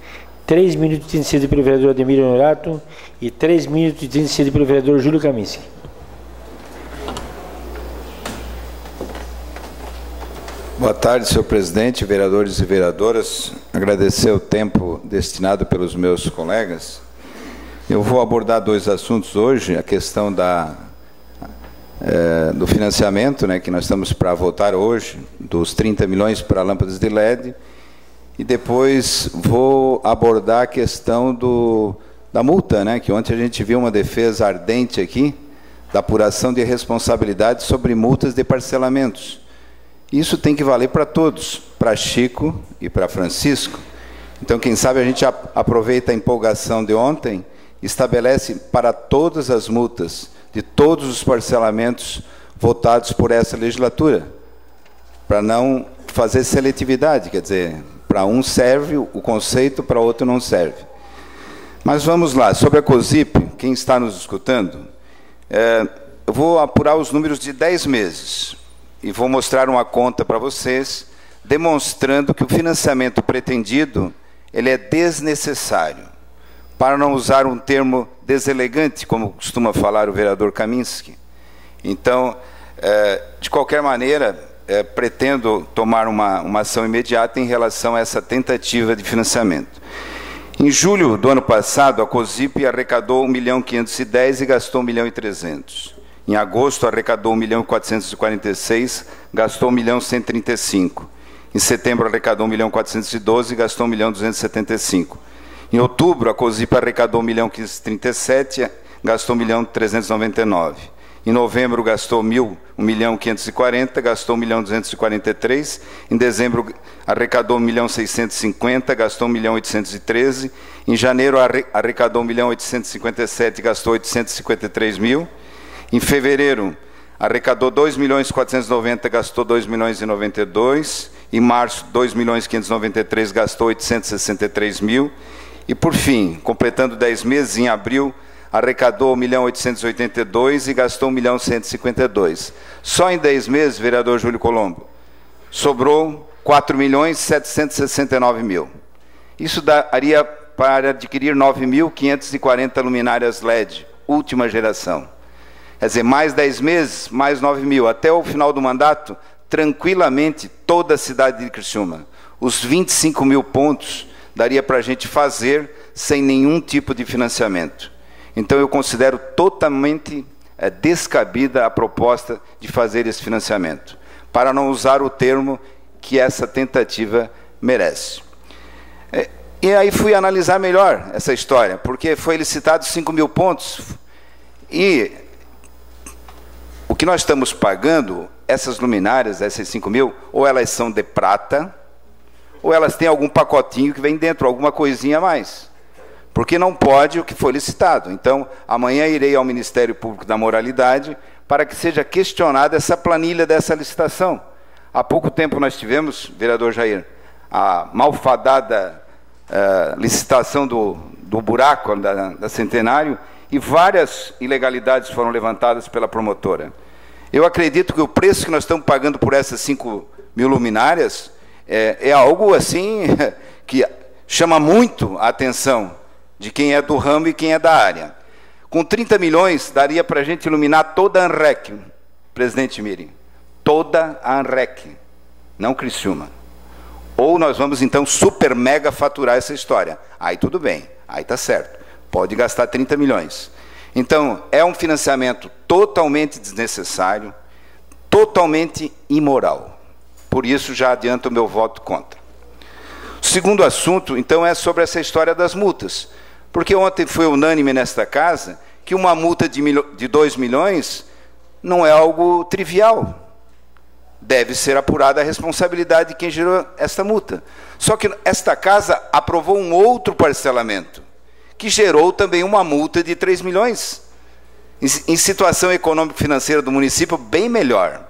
3 minutos e 30 cedido pelo vereador Ademir Honorato e 3 minutos e 30 cedido pelo vereador Júlio Kaminski. Boa tarde, senhor presidente, vereadores e vereadoras. Agradecer o tempo destinado pelos meus colegas. Eu vou abordar 2 assuntos hoje, a questão do financiamento, né, que nós estamos para votar hoje, dos 30 milhões para lâmpadas de LED, e depois vou abordar a questão da multa, né, que ontem a gente viu uma defesa ardente aqui, da apuração de responsabilidade sobre multas de parcelamentos. Isso tem que valer para todos, para Chico e para Francisco. Então, quem sabe a gente aproveita a empolgação de ontem, estabelece para todas as multas de todos os parcelamentos votados por essa legislatura, para não fazer seletividade, quer dizer, para um serve o conceito, para outro não serve. Mas vamos lá, sobre a COSIP, quem está nos escutando, eu vou apurar os números de 10 meses. E vou mostrar uma conta para vocês, demonstrando que o financiamento pretendido ele é desnecessário, para não usar um termo deselegante, como costuma falar o vereador Kaminski. Então, de qualquer maneira, pretendo tomar uma ação imediata em relação a essa tentativa de financiamento. Em julho do ano passado, a COSIP arrecadou 1.510.000 e gastou 1.300.000. Em agosto, arrecadou 1.446.000, gastou 1.135.000. Em setembro, arrecadou 1.412.000 e gastou 1.275.000. Em outubro, a COSIP arrecadou 1.537.000, gastou 1.399.000. Em novembro, gastou 1.540.000, gastou 1.243.000. Em dezembro, arrecadou 1.650.000, gastou 1.813.000. Em janeiro, arrecadou 1.857.000, gastou 853.000. Em fevereiro, arrecadou 2.490.000, gastou 2.092.000. Em março, 2.593.000, gastou 863 mil. E, por fim, completando 10 meses, em abril, arrecadou 1.882.000 e gastou 1.152.000. Só em 10 meses, vereador Júlio Colombo, sobrou 4.769.000. Isso daria para adquirir 9.540 luminárias LED, última geração. Quer dizer, mais 10 meses, mais 9.000. Até o final do mandato, tranquilamente, toda a cidade de Criciúma, os 25.000 pontos, daria para a gente fazer sem nenhum tipo de financiamento. Então, eu considero totalmente descabida a proposta de fazer esse financiamento, para não usar o termo que essa tentativa merece. E aí fui analisar melhor essa história, porque foi licitado 5.000 pontos, e o que nós estamos pagando, essas luminárias, essas 5.000, ou elas são de prata, ou elas têm algum pacotinho que vem dentro, alguma coisinha a mais. Porque não pode o que foi licitado. Então, amanhã irei ao Ministério Público da Moralidade para que seja questionada essa planilha dessa licitação. Há pouco tempo nós tivemos, vereador Jair, a malfadada licitação do buraco da Centenário, e várias ilegalidades foram levantadas pela promotora. Eu acredito que o preço que nós estamos pagando por essas 5.000 luminárias é algo assim que chama muito a atenção de quem é do ramo e quem é da área. Com 30 milhões, daria para a gente iluminar toda a ANREC, presidente Miri. Toda a ANREC, não Criciúma. Ou nós vamos, então, super mega faturar essa história. Aí tudo bem, aí está certo. Pode gastar 30 milhões. Então, é um financiamento totalmente desnecessário, totalmente imoral. Por isso, já adianto o meu voto contra. O segundo assunto, então, é sobre essa história das multas. Porque ontem foi unânime nesta casa que uma multa de 2 milhões não é algo trivial. Deve ser apurada a responsabilidade de quem gerou esta multa. Só que esta casa aprovou um outro parcelamento, que gerou também uma multa de 3 milhões, em situação econômico-financeira do município bem melhor.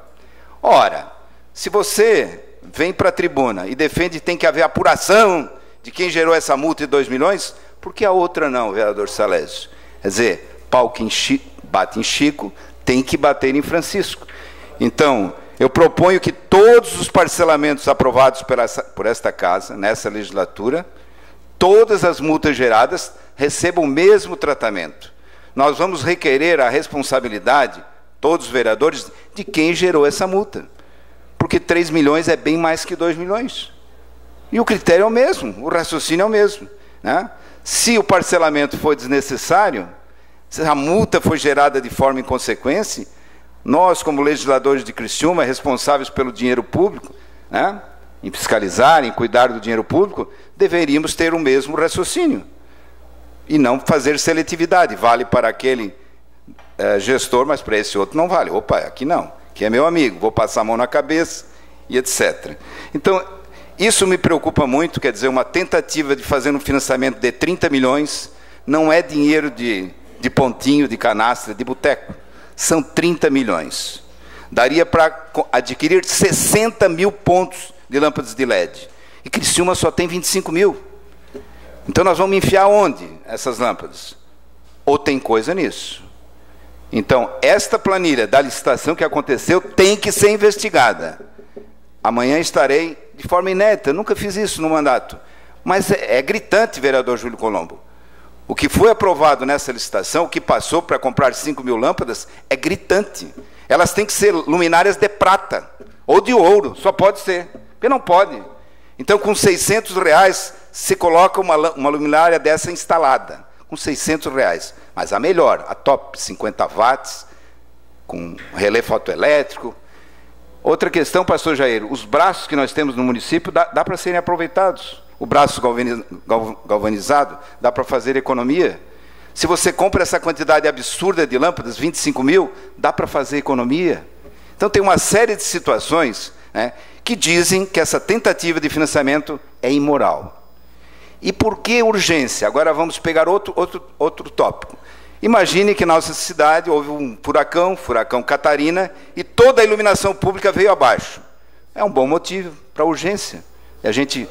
Ora, se você vem para a tribuna e defende que tem que haver apuração de quem gerou essa multa de 2 milhões, por que a outra não, vereador Salésio? Quer dizer, pau que bate em Chico, tem que bater em Francisco. Então, eu proponho que todos os parcelamentos aprovados por esta casa, nessa legislatura, todas as multas geradas recebam o mesmo tratamento. Nós vamos requerer a responsabilidade, todos os vereadores, de quem gerou essa multa. Porque 3 milhões é bem mais que 2 milhões. E o critério é o mesmo, o raciocínio é o mesmo, né? Se o parcelamento foi desnecessário, se a multa foi gerada de forma inconsequente, nós, como legisladores de Criciúma, responsáveis pelo dinheiro público, né, em fiscalizar, em cuidar do dinheiro público, deveríamos ter o mesmo raciocínio. E não fazer seletividade. Vale para aquele gestor, mas para esse outro não vale. Opa, aqui não, que é meu amigo, vou passar a mão na cabeça e etc. Então, isso me preocupa muito, quer dizer, uma tentativa de fazer um financiamento de 30 milhões, não é dinheiro de pontinho, de canastra, de boteco. São 30 milhões. Daria para adquirir 60.000 pontos de lâmpadas de LED. E Criciúma só tem 25.000. Então nós vamos enfiar onde essas lâmpadas? Ou tem coisa nisso? Então, esta planilha da licitação que aconteceu tem que ser investigada. Amanhã estarei de forma inédita, nunca fiz isso no mandato. Mas é gritante, vereador Júlio Colombo. O que foi aprovado nessa licitação, o que passou para comprar 5.000 lâmpadas, é gritante. Elas têm que ser luminárias de prata, ou de ouro, só pode ser, porque não pode. Então, com R$600, se coloca uma luminária dessa instalada, com R$600. Mas a melhor, a top, 50 watts, com relé fotoelétrico. Outra questão, pastor Jair, os braços que nós temos no município dá para serem aproveitados. O braço galvanizado dá para fazer economia. Se você compra essa quantidade absurda de lâmpadas, 25.000, dá para fazer economia. Então tem uma série de situações, né, que dizem que essa tentativa de financiamento é imoral. E por que urgência? Agora vamos pegar outro tópico. Imagine que na nossa cidade houve um furacão Catarina, e toda a iluminação pública veio abaixo. é um bom motivo para urgência. E a gente,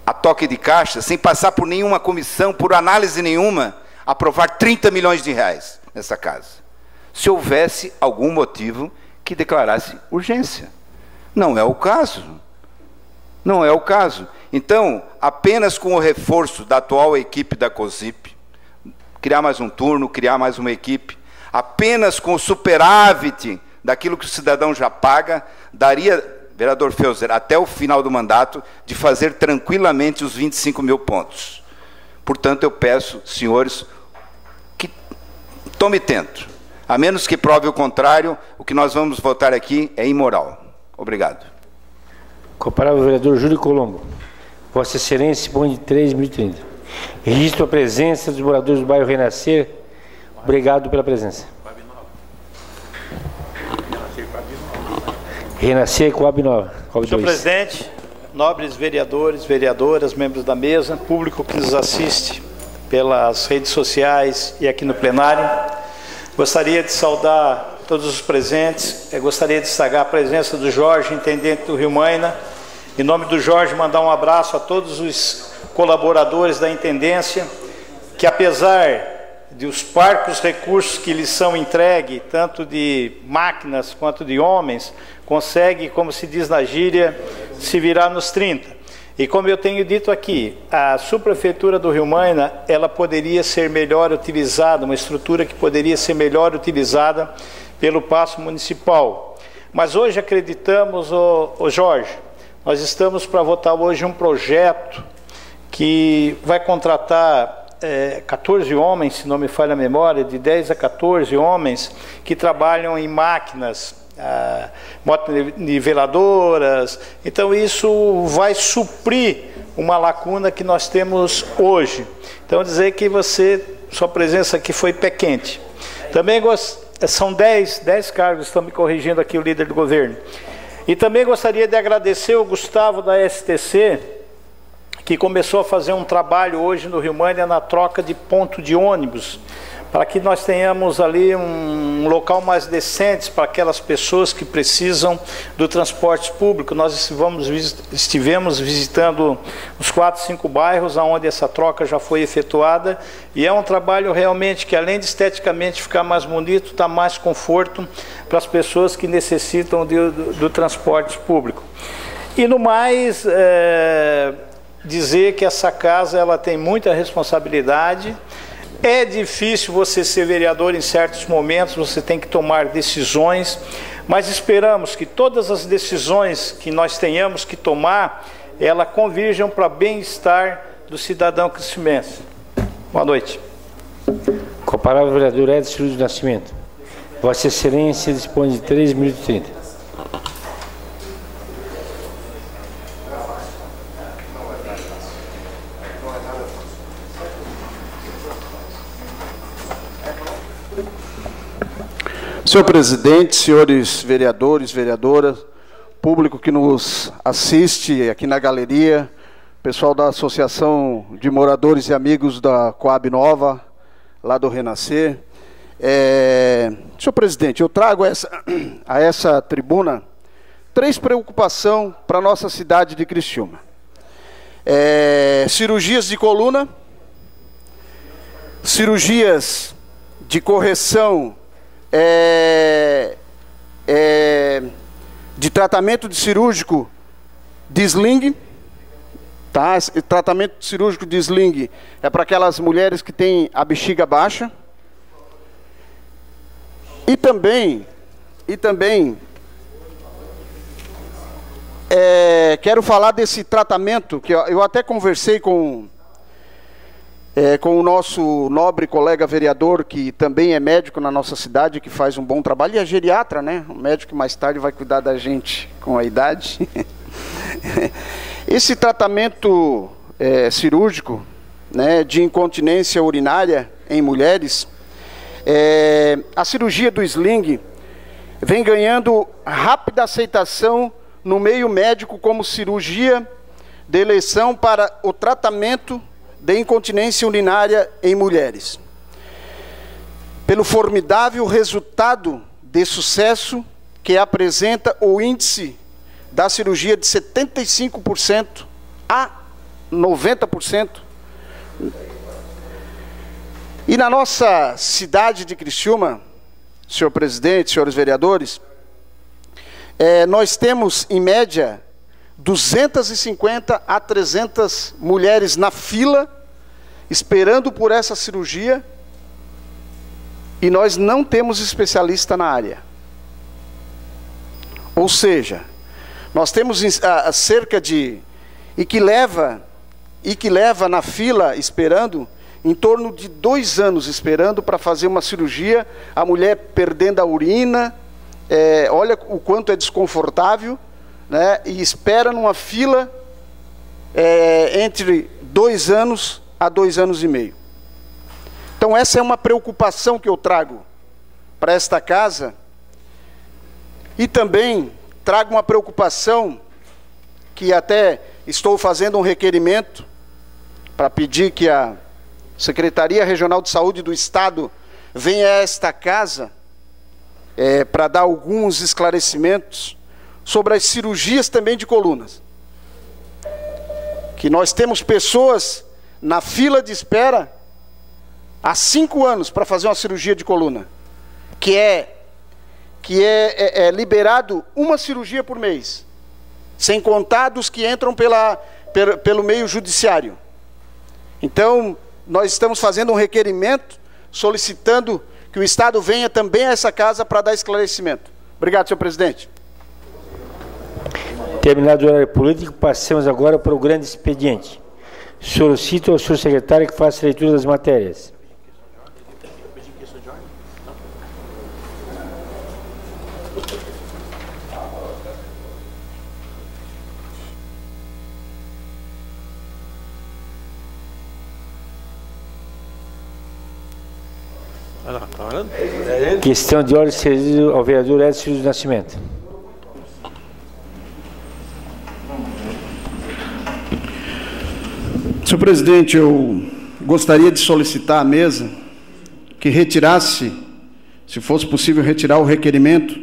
a toque de caixa, sem passar por nenhuma comissão, por análise nenhuma, aprovar 30 milhões de reais nessa casa. Se houvesse algum motivo que declarasse urgência. Não é o caso. Não é o caso. Então, apenas com o reforço da atual equipe da COSIP, criar mais um turno, criar mais uma equipe, apenas com o superávit daquilo que o cidadão já paga, daria, vereador Felser, até o final do mandato, de fazer tranquilamente os 25 mil pontos. Portanto, eu peço, senhores, que tome tento. A menos que prove o contrário, o que nós vamos votar aqui é imoral. Obrigado. Com a palavra o vereador Júlio Colombo. Vossa Excelência dispõe de 3 minutos e 30. Registro a presença dos moradores do bairro Renascer. Obrigado pela presença. Renascer Coab Nova. Senhor presidente, nobres vereadores, vereadoras, membros da mesa, público que nos assiste pelas redes sociais e aqui no plenário, gostaria de saudar todos os presentes. Eu gostaria de destacar a presença do Jorge, intendente do Rio Maina. Em nome do Jorge, mandar um abraço a todos os colaboradores da intendência, que apesar de os parcos recursos que lhes são entregues, tanto de máquinas quanto de homens, consegue, como se diz na gíria, se virar nos 30. E como eu tenho dito aqui, a subprefeitura do Rio Maina, ela poderia ser melhor utilizada, uma estrutura que poderia ser melhor utilizada pelo Paço Municipal. Mas hoje acreditamos, Jorge, nós estamos para votar hoje um projeto que vai contratar 14 homens, se não me falha a memória, de 10 a 14 homens que trabalham em máquinas, motoniveladoras. Então isso vai suprir uma lacuna que nós temos hoje. Então dizer que sua presença aqui foi pé quente. Também são 10 cargos, estão me corrigindo aqui o líder do governo. E também gostaria de agradecer o Gustavo da STC, que começou a fazer um trabalho hoje no Rio Maina na troca de ponto de ônibus, para que nós tenhamos ali um local mais decente para aquelas pessoas que precisam do transporte público. Nós estivemos visitando os 4, 5 bairros onde essa troca já foi efetuada, e é um trabalho realmente que, além de esteticamente ficar mais bonito, dá mais conforto para as pessoas que necessitam do transporte público. E no mais, dizer que essa casa ela tem muita responsabilidade. É difícil você ser vereador em certos momentos, você tem que tomar decisões, mas esperamos que todas as decisões que nós tenhamos que tomar, ela convirjam para bem-estar do cidadão cricimense. Boa noite. Com a palavra o vereador Edson Luiz do Nascimento. Vossa Excelência dispõe de 3 minutos e 30. Senhor presidente, senhores vereadores, vereadoras, público que nos assiste aqui na galeria, pessoal da Associação de Moradores e Amigos da Coab Nova, lá do Renascer. Senhor presidente, eu trago a essa tribuna 3 preocupações para a nossa cidade de Criciúma. Cirurgias de coluna, cirurgias de correção de tratamento cirúrgico de sling, tá? Tratamento cirúrgico de sling é para aquelas mulheres que têm a bexiga baixa. E também quero falar desse tratamento que eu até conversei com o nosso nobre colega vereador, que também é médico na nossa cidade, que faz um bom trabalho, e é geriatra, né? Um médico que mais tarde vai cuidar da gente com a idade. Esse tratamento cirúrgico, né, de incontinência urinária em mulheres, a cirurgia do sling vem ganhando rápida aceitação no meio médico como cirurgia de eleição para o tratamento de incontinência urinária em mulheres. Pelo formidável resultado de sucesso que apresenta o índice da cirurgia de 75% a 90%. E na nossa cidade de Criciúma, senhor presidente, senhores vereadores, nós temos, em média, 250 a 300 mulheres na fila, esperando por essa cirurgia, e nós não temos especialista na área. Ou seja, nós temos cerca de... E que leva na fila, esperando, em torno de 2 anos, esperando para fazer uma cirurgia, a mulher perdendo a urina, olha o quanto é desconfortável, né? E espera numa fila entre 2 anos a 2 anos e meio. Então essa é uma preocupação que eu trago para esta casa, e também trago uma preocupação que até estou fazendo um requerimento para pedir que a Secretaria Regional de Saúde do Estado venha a esta casa para dar alguns esclarecimentos sobre as cirurgias também de colunas. Que nós temos pessoas na fila de espera há 5 anos para fazer uma cirurgia de coluna, que é liberado uma cirurgia por mês, sem contar dos que entram pelo meio judiciário. Então, nós estamos fazendo um requerimento, solicitando que o Estado venha também a essa casa para dar esclarecimento. Obrigado, senhor presidente. Terminado o horário político, passamos agora para o grande expediente. Solicito ao senhor secretário que faça a leitura das matérias. Questão de ordem servida ao vereador Edson Filho do Nascimento. Senhor presidente, eu gostaria de solicitar à mesa que retirasse, se fosse possível retirar o requerimento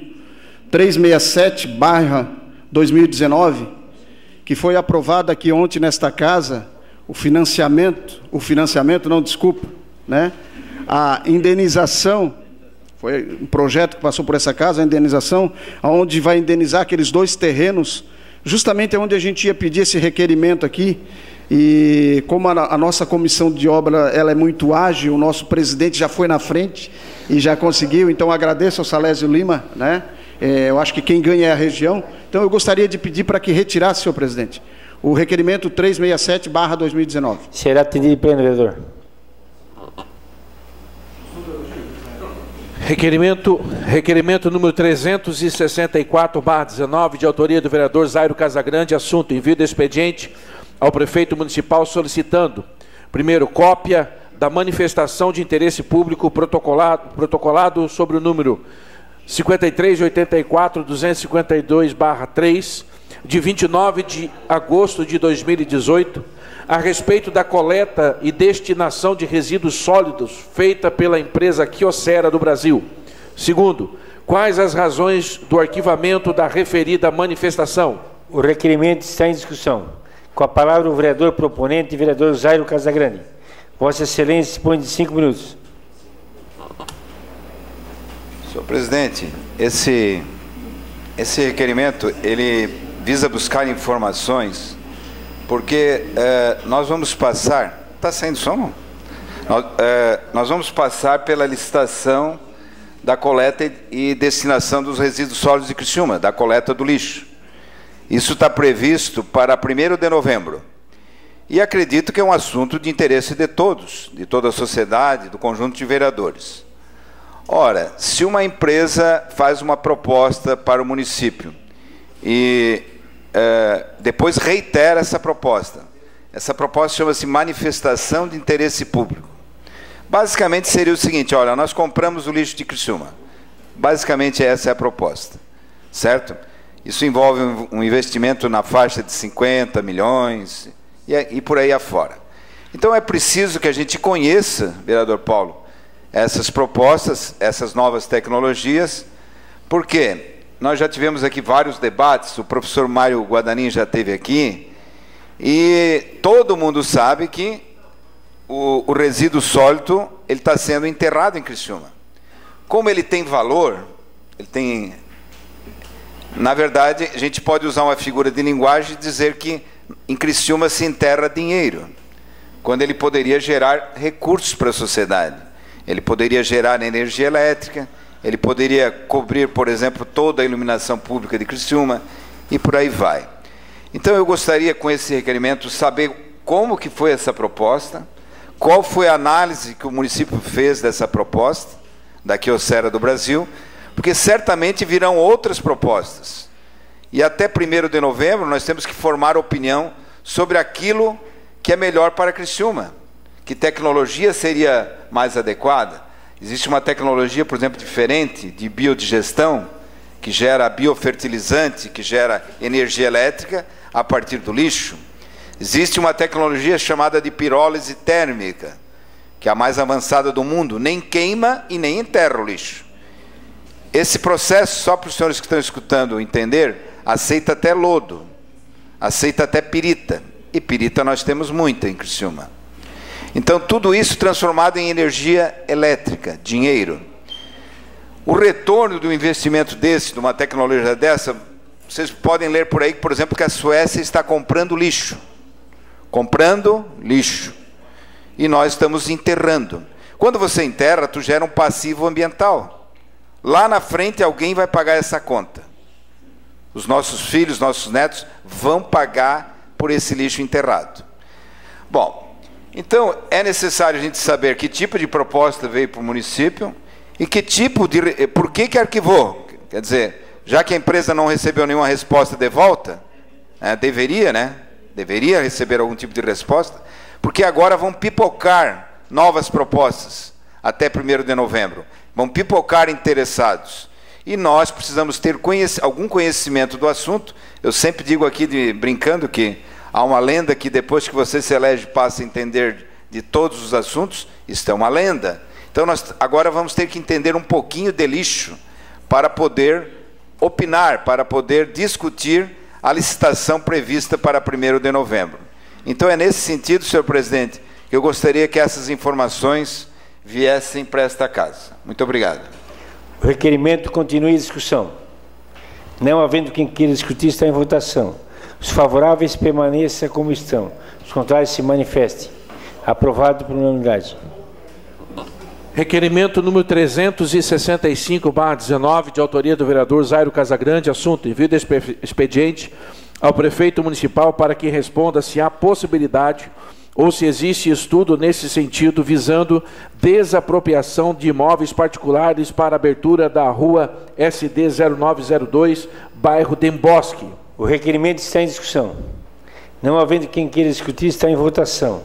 367/2019, que foi aprovado aqui ontem nesta casa, a indenização, foi um projeto que passou por essa casa, a indenização, onde vai indenizar aqueles 2 terrenos, justamente onde a gente ia pedir esse requerimento aqui. E como a nossa comissão de obra ela é muito ágil, o nosso presidente já foi na frente e já conseguiu, então agradeço ao Salésio Lima, né? Eu acho que quem ganha é a região. Então eu gostaria de pedir para que retirasse, senhor presidente, o requerimento 367/2019. Será atendido em pleno, vereador. Requerimento número 364/19, de autoria do vereador Zairo Casagrande, assunto: envio do expediente ao prefeito municipal solicitando, primeiro, cópia da manifestação de interesse público protocolado sobre o número 5384-252/3, de 29 de agosto de 2018, a respeito da coleta e destinação de resíduos sólidos feita pela empresa Kyocera do Brasil. Segundo, quais as razões do arquivamento da referida manifestação? O requerimento está em discussão. Com a palavra o vereador proponente, vereador Zairo Casagrande. Vossa Excelência dispõe de 5 minutos. Senhor presidente, esse requerimento, ele visa buscar informações, porque nós vamos passar... Está saindo som, não? Nós vamos passar pela licitação da coleta e destinação dos resíduos sólidos de Criciúma, da coleta do lixo. Isso está previsto para 1º de novembro. E acredito que é um assunto de interesse de todos, de toda a sociedade, do conjunto de vereadores. Ora, se uma empresa faz uma proposta para o município e depois reitera essa proposta chama-se manifestação de interesse público. Basicamente seria o seguinte: olha, nós compramos o lixo de Criciúma. Basicamente essa é a proposta, certo? Isso envolve um investimento na faixa de 50 milhões e por aí afora. Então é preciso que a gente conheça, vereador Paulo, essas propostas, essas novas tecnologias, porque nós já tivemos aqui vários debates, o professor Mário Guadanin já esteve aqui, e todo mundo sabe que o resíduo sólido ele está sendo enterrado em Criciúma. Como ele tem valor, ele tem... Na verdade, a gente pode usar uma figura de linguagem e dizer que em Criciúma se enterra dinheiro, quando ele poderia gerar recursos para a sociedade. Ele poderia gerar energia elétrica, ele poderia cobrir, por exemplo, toda a iluminação pública de Criciúma, e por aí vai. Então eu gostaria, com esse requerimento, saber como que foi essa proposta, qual foi a análise que o município fez dessa proposta, da Kyocera do Brasil, porque certamente virão outras propostas. E até 1º de novembro nós temos que formar opinião sobre aquilo que é melhor para Criciúma. Que tecnologia seria mais adequada? Existe uma tecnologia, por exemplo, diferente de biodigestão, que gera biofertilizante, que gera energia elétrica a partir do lixo. Existe uma tecnologia chamada de pirólise térmica, que é a mais avançada do mundo, nem queima e nem enterra o lixo. Esse processo, só para os senhores que estão escutando entender, aceita até lodo, aceita até pirita, e pirita nós temos muita em Criciúma. Então tudo isso transformado em energia elétrica, dinheiro. O retorno do investimento desse, de uma tecnologia dessa, vocês podem ler por aí, por exemplo, que a Suécia está comprando lixo. Comprando lixo. E nós estamos enterrando. Quando você enterra, tu gera um passivo ambiental. Lá na frente alguém vai pagar essa conta. Os nossos filhos, nossos netos vão pagar por esse lixo enterrado. Bom, então é necessário a gente saber que tipo de proposta veio para o município e que tipo de... Por que arquivou? Quer dizer, já que a empresa não recebeu nenhuma resposta de volta, deveria, né? Deveria receber algum tipo de resposta, porque agora vão pipocar novas propostas até 1º de novembro. Vão pipocar interessados. E nós precisamos ter algum conhecimento do assunto. Eu sempre digo aqui, brincando, que há uma lenda que depois que você se elege passa a entender de todos os assuntos. Isso é uma lenda. Então nós agora vamos ter que entender um pouquinho de lixo para poder opinar, para poder discutir a licitação prevista para 1º de novembro. Então é nesse sentido, senhor presidente, que eu gostaria que essas informações viessem para esta casa. Muito obrigado. O requerimento continua em discussão. Não havendo quem queira discutir, está em votação. Os favoráveis permaneçam como estão. Os contrários se manifestem. Aprovado por unanimidade. Requerimento número 365/19, de autoria do vereador Zairo Casagrande. Assunto: envio de expediente ao prefeito municipal para que responda se há possibilidade ou se existe estudo nesse sentido visando desapropriação de imóveis particulares para abertura da rua SD 0902, bairro Dembosque. O requerimento está em discussão. Não havendo quem queira discutir, está em votação.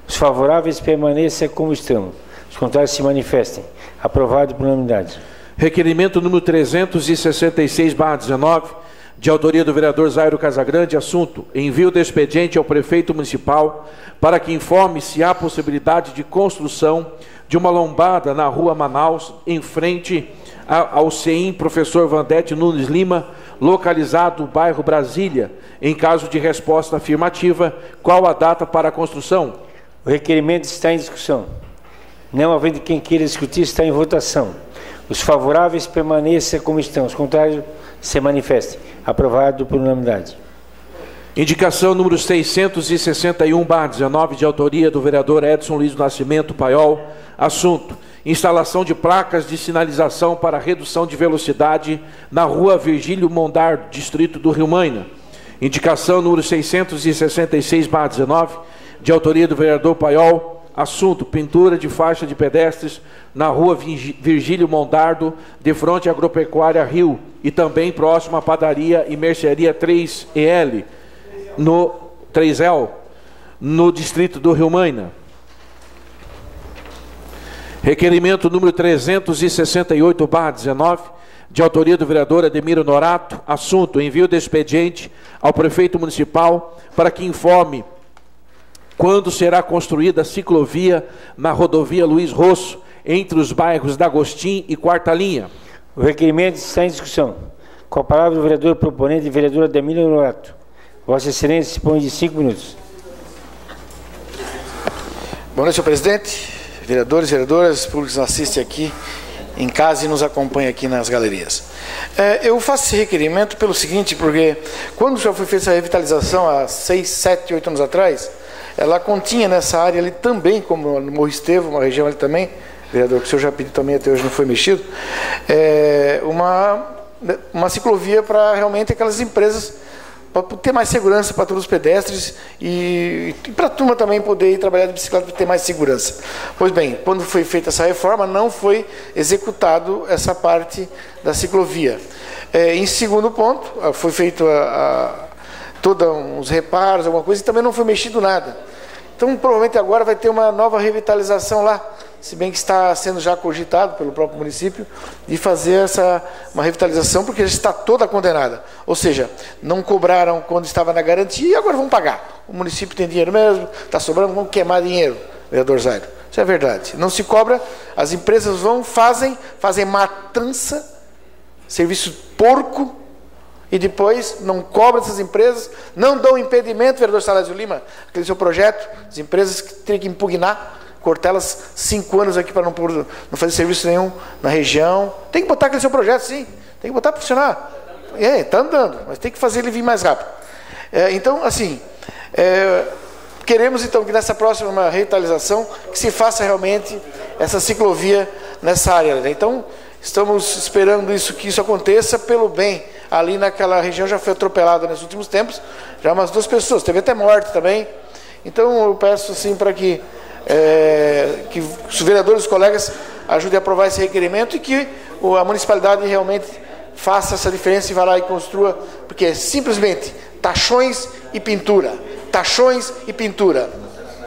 Os favoráveis permaneçam como estão. Os contrários se manifestem. Aprovado por unanimidade. Requerimento número 366/19, de autoria do vereador Zairo Casagrande. Assunto: envio de expediente ao prefeito municipal para que informe se há possibilidade de construção de uma lombada na rua Manaus, em frente ao CEIM Professor Vandete Nunes Lima, localizado no bairro Brasília. Em caso de resposta afirmativa, qual a data para a construção? O requerimento está em discussão. Não havendo quem queira discutir, está em votação. Os favoráveis permaneçam como estão. Os contrários se manifestem. Aprovado por unanimidade. Indicação número 661/19, de autoria do vereador Edson Luiz do Nascimento Paiol. Assunto: instalação de placas de sinalização para redução de velocidade na rua Virgílio Mondar, distrito do Rio Maina. Indicação número 666/19, de autoria do vereador Paiol. Assunto: pintura de faixa de pedestres na rua Virgílio Mondardo, de frente à Agropecuária Rio, e também próximo à padaria e mercearia 3L, no distrito do Rio Maina. Requerimento número 368/19, de autoria do vereador Ademiro Norato. Assunto: envio de expediente ao prefeito municipal para que informe quando será construída a ciclovia na rodovia Luiz Rosso, entre os bairros da Agostim e Quarta Linha. O requerimento está em discussão. Com a palavra o vereador proponente, vereador Ademir Honorato. Vossa Excelência dispõe de 5 minutos. Boa noite, senhor presidente, vereadores, vereadoras, públicos que nos assistem aqui em casa e nos acompanham aqui nas galerias. Eu faço esse requerimento pelo seguinte, porque quando já foi feita essa revitalização há 6, 7, 8 anos atrás, ela continha nessa área ali também, como no Morro Estevo, uma região ali também, vereador, que o senhor já pediu também, até hoje não foi mexido, uma ciclovia para realmente aquelas empresas, para ter mais segurança para todos os pedestres e para a turma também poder ir trabalhar de bicicleta para ter mais segurança. Pois bem, quando foi feita essa reforma, não foi executado essa parte da ciclovia. Em segundo ponto, foi feito todos uns reparos, alguma coisa, e também não foi mexido nada. Então, provavelmente agora vai ter uma nova revitalização lá, se bem que está sendo já cogitado pelo próprio município de fazer uma revitalização, porque já está toda condenada. Ou seja, não cobraram quando estava na garantia e agora vão pagar. O município tem dinheiro mesmo, está sobrando, vão queimar dinheiro, vereador Zairo. Isso é verdade. Não se cobra, as empresas fazem matança, serviço porco, e depois não cobram essas empresas, não dão impedimento, vereador Salazio Lima, aquele seu projeto, as empresas que teriam que impugnar, cortar elas 5 anos aqui para não fazer serviço nenhum na região. Tem que botar aquele seu projeto, sim. Tem que botar para funcionar. Está andando, mas tem que fazer ele vir mais rápido. Então, assim, queremos então que nessa próxima revitalização que se faça realmente essa ciclovia nessa área. Né? Então, estamos esperando que isso aconteça pelo bem. Ali naquela região já foi atropelada nos últimos tempos, já umas 2 pessoas, teve até morte também. Então, eu peço assim para que os vereadores, os colegas, ajudem a aprovar esse requerimento e que a municipalidade realmente faça essa diferença e vá lá e construa, porque é simplesmente tachões e pintura. Tachões e pintura.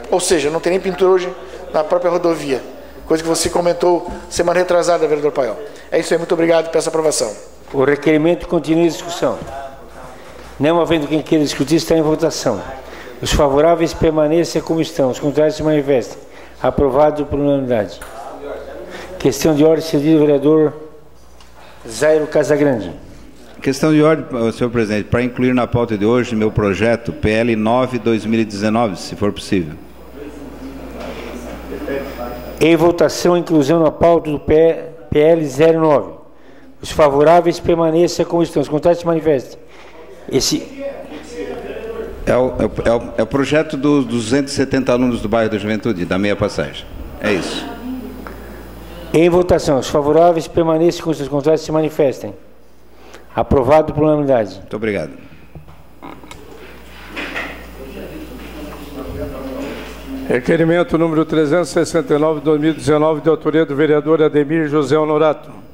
Ou seja, não tem nem pintura hoje na própria rodovia. Coisa que você comentou semana retrasada, vereador Paiol. É isso aí, muito obrigado por essa aprovação. O requerimento continua em discussão. Não havendo quem queira discutir, está em votação. Os favoráveis permaneçam como estão, os contrários se manifestem. Aprovado por unanimidade. Questão de ordem, cedido ao vereador Zairo Casagrande. Questão de ordem, senhor presidente, para incluir na pauta de hoje meu projeto PL 9/2019, se for possível. Em votação, inclusão na pauta do PL 09. Os favoráveis permaneçam como estão, os contrários se manifestem. É o projeto dos 270 alunos do bairro da Juventude, da meia passagem. É isso. Em votação, os favoráveis permaneçam com os contrários se manifestem. Aprovado por unanimidade. Muito obrigado. Requerimento número 369, 2019, de autoria do vereador Ademir José Honorato.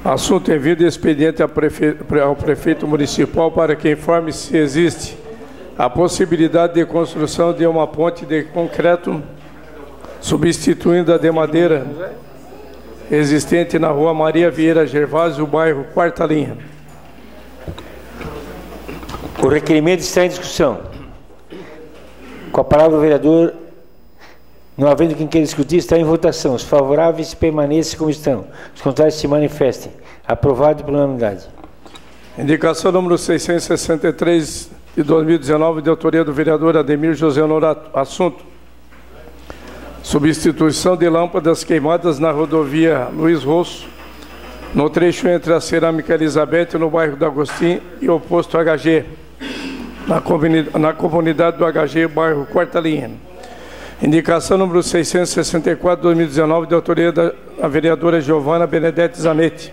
Assunto enviado e expediente ao prefeito municipal para que informe se existe a possibilidade de construção de uma ponte de concreto substituindo a de madeira existente na rua Maria Vieira Gervásio, bairro Quarta Linha. O requerimento está em discussão. Com a palavra o vereador, não havendo quem queira discutir, está em votação. Os favoráveis permaneçam como estão. Os contrários se manifestem. Aprovado por unanimidade. Indicação número 663 de 2019, de autoria do vereador Ademir José Honorato. Assunto: substituição de lâmpadas queimadas na rodovia Luiz Rosso, no trecho entre a Cerâmica Elizabeth, no bairro do Agostinho, e o posto HG, na comunidade do HG, bairro Quarta Linha. Indicação número 664, 2019, de autoria da vereadora Giovana Benedetti Zanetti.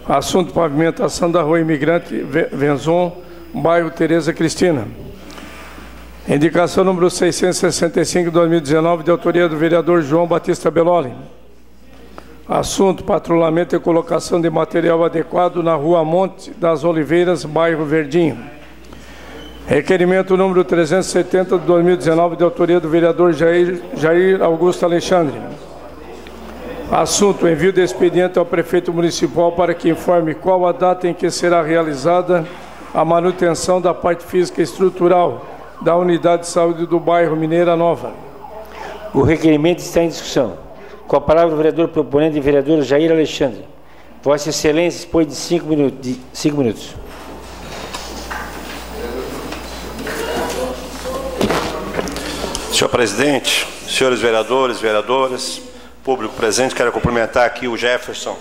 Assunto: pavimentação da rua Imigrante Venzon, bairro Tereza Cristina. Indicação número 665, 2019, de autoria do vereador João Batista Belloli. Assunto: patrulhamento e colocação de material adequado na rua Monte das Oliveiras, bairro Verdinho. Requerimento número 370, de 2019, de autoria do vereador Jair Augusto Alexandre. Assunto: envio de expediente ao prefeito municipal para que informe qual a data em que será realizada a manutenção da parte física e estrutural da unidade de saúde do bairro Mineira Nova. O requerimento está em discussão. Com a palavra o vereador proponente e vereador Jair Alexandre. Vossa Excelência dispõe de 5 minutos. Senhor presidente, senhores vereadores, vereadoras, público presente, quero cumprimentar aqui o Jefferson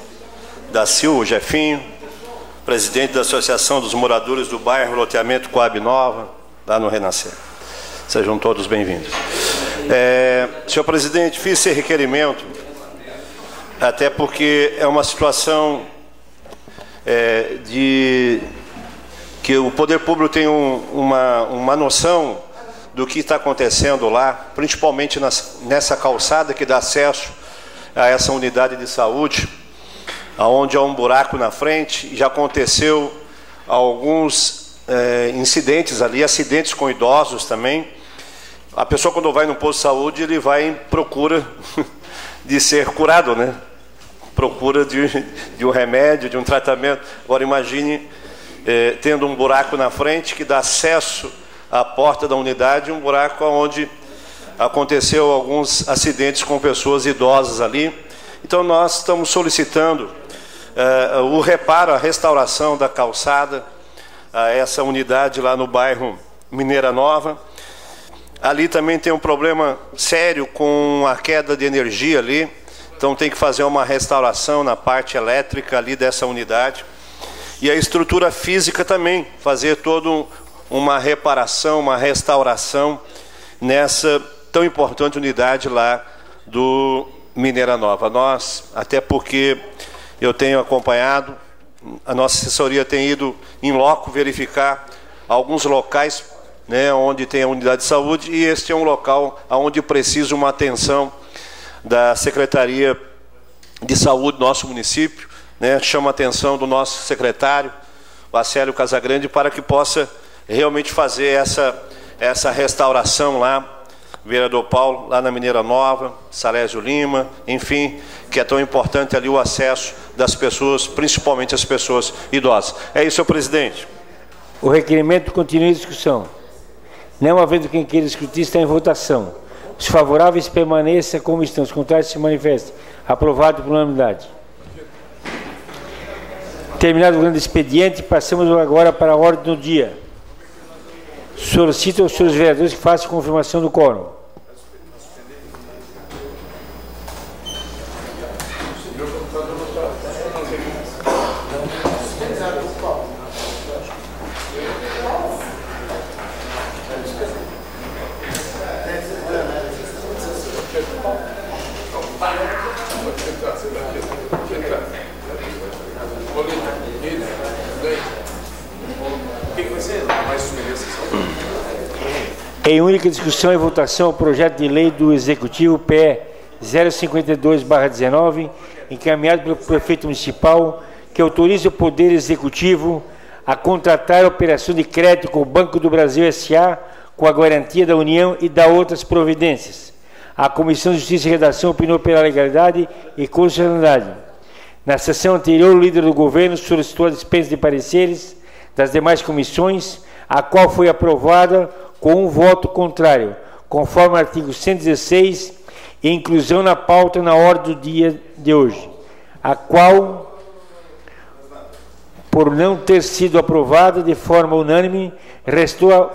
da Silva, o Jefinho, presidente da Associação dos Moradores do Bairro Loteamento Coab Nova, lá no Renascer. Sejam todos bem-vindos. Senhor presidente, fiz esse requerimento, até porque é uma situação de que o poder público tem uma noção do que está acontecendo lá, principalmente nessa calçada que dá acesso a essa unidade de saúde, onde há um buraco na frente, e já aconteceu alguns incidentes ali, acidentes com idosos também. A pessoa, quando vai no posto de saúde, ele vai em procura de ser curado, né? Procura de um remédio, de um tratamento. Agora imagine tendo um buraco na frente que dá acesso à porta da unidade, um buraco onde aconteceu alguns acidentes com pessoas idosas ali. Então nós estamos solicitando o reparo, a restauração da calçada a essa unidade lá no bairro Mineira Nova. Ali também tem um problema sério com a queda de energia ali, então tem que fazer uma restauração na parte elétrica ali dessa unidade. E a estrutura física também, fazer toda uma reparação, uma restauração nessa tão importante unidade lá do Mineira Nova. Nós, até porque eu tenho acompanhado, a nossa assessoria tem ido em loco verificar alguns locais, né, onde tem a unidade de saúde, e este é um local onde precisa uma atenção da Secretaria de Saúde do nosso município, né, chama a atenção do nosso secretário, o Acélio Casagrande, para que possa realmente fazer essa restauração lá, vereador Paulo, lá na Mineira Nova, Salésio Lima, enfim, que é tão importante ali o acesso das pessoas, principalmente as pessoas idosas. É isso, senhor presidente. O requerimento continua em discussão. Não havendo quem queira discutir, está em votação. Os favoráveis permaneçam como estão, os contrários se manifestem. Aprovado por unanimidade. Terminado o grande expediente, passamos agora para a ordem do dia. Solicito aos senhores vereadores que façam confirmação do quórum. Em única discussão e votação, o projeto de lei do Executivo PE 052/19, encaminhado pelo prefeito municipal, que autoriza o Poder Executivo a contratar a operação de crédito com o Banco do Brasil S.A., com a garantia da União e da outras providências. A Comissão de Justiça e Redação opinou pela legalidade e constitucionalidade. Na sessão anterior, o líder do governo solicitou a dispensa de pareceres das demais comissões, a qual foi aprovada com um voto contrário, conforme o artigo 116, e inclusão na pauta na ordem do dia de hoje, a qual, por não ter sido aprovada de forma unânime, restou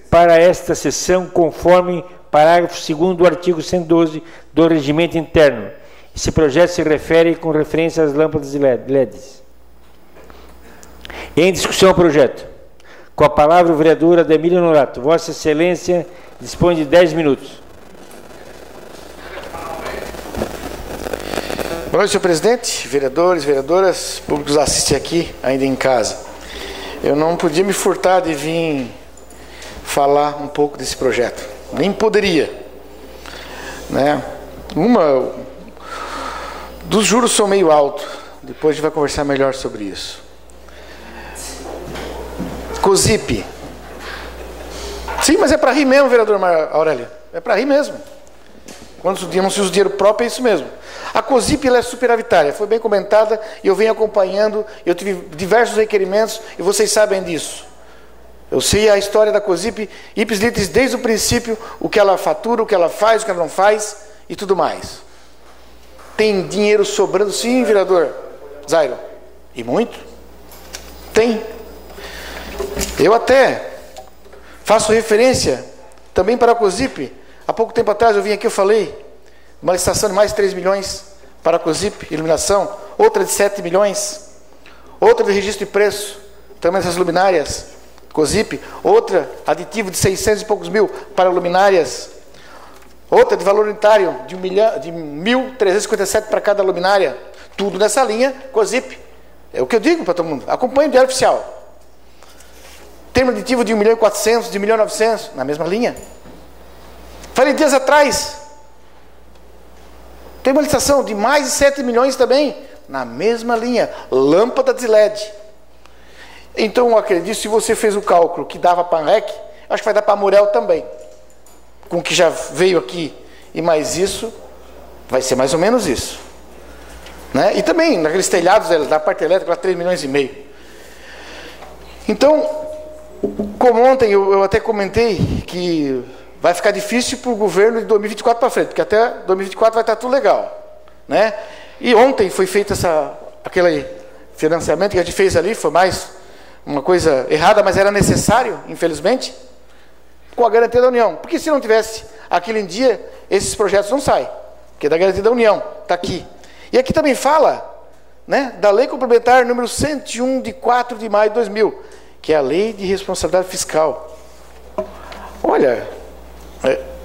para esta sessão conforme parágrafo 2º do artigo 112 do Regimento Interno. Esse projeto se refere com referência às lâmpadas de LEDs. Em discussão o projeto. Com a palavra o vereador Ademir Honorato. Vossa Excelência dispõe de 10 minutos. Boa noite, senhor presidente, vereadores, vereadoras, públicos assistem aqui, ainda em casa. Eu não podia me furtar de vir falar um pouco desse projeto. Nem poderia. Né? Dos juros são meio altos. Depois a gente vai conversar melhor sobre isso. COSIP. Sim, mas é para rir mesmo, vereador Aurélio. É para rir mesmo. Quando não se usa dinheiro próprio, é isso mesmo. A COSIP ela é superavitária, foi bem comentada e eu venho acompanhando. Eu tive diversos requerimentos e vocês sabem disso. Eu sei a história da COSIP, ipsis litteris, desde o princípio, o que ela fatura, o que ela faz, o que ela não faz e tudo mais. Tem dinheiro sobrando? Sim, vereador. Zairo? E muito? Tem. Eu até faço referência também para a COSIP. Há pouco tempo atrás eu vim aqui, eu falei, uma licitação de mais de 3 milhões para a COSIP, iluminação, outra de 7 milhões, outra de registro de preço, também essas luminárias, COSIP, outra aditivo de 600 e poucos mil para luminárias, outra de valor unitário de 1.357 para cada luminária, tudo nessa linha COSIP. É o que eu digo para todo mundo, acompanhe o Diário Oficial. Termo aditivo de 1.400.000, de 1.900.000, na mesma linha. Falei dias atrás, tem uma licitação de mais de 7 milhões também, na mesma linha, lâmpada de LED. Então, eu acredito, se você fez o cálculo que dava para a ANREC, acho que vai dar para a Murel também. Com o que já veio aqui, e mais isso, vai ser mais ou menos isso. Né? E também, naqueles telhados da parte elétrica, lá 3 milhões e meio. Então, como ontem eu até comentei que vai ficar difícil para o governo de 2024 para frente, porque até 2024 vai estar tudo legal. Né? E ontem foi feito aquele financiamento que a gente fez ali, foi mais uma coisa errada, mas era necessário, infelizmente, com a garantia da União. Porque se não tivesse aquilo em dia, esses projetos não saem, porque é da garantia da União, está aqui. E aqui também fala, né, da Lei Complementar número 101 de 4 de maio de 2000, que é a Lei de Responsabilidade Fiscal. Olha,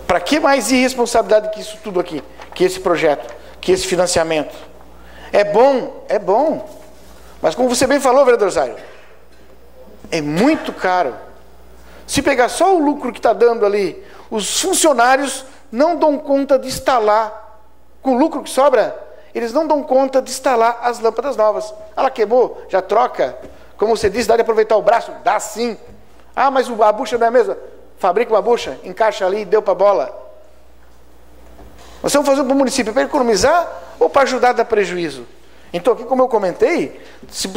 para que mais irresponsabilidade que isso tudo aqui, que esse projeto, que esse financiamento? É bom, mas como você bem falou, vereador Zairo, é muito caro. Se pegar só o lucro que está dando ali, os funcionários não dão conta de instalar, com o lucro que sobra, eles não dão conta de instalar as lâmpadas novas. Ela queimou, já troca. Como você disse, dá de aproveitar o braço? Dá sim. Ah, mas a bucha não é a mesma? Fabrica uma bucha, encaixa ali e deu para a bola. Nós vamos fazer para o município para economizar ou para ajudar a dar prejuízo? Então aqui, como eu comentei,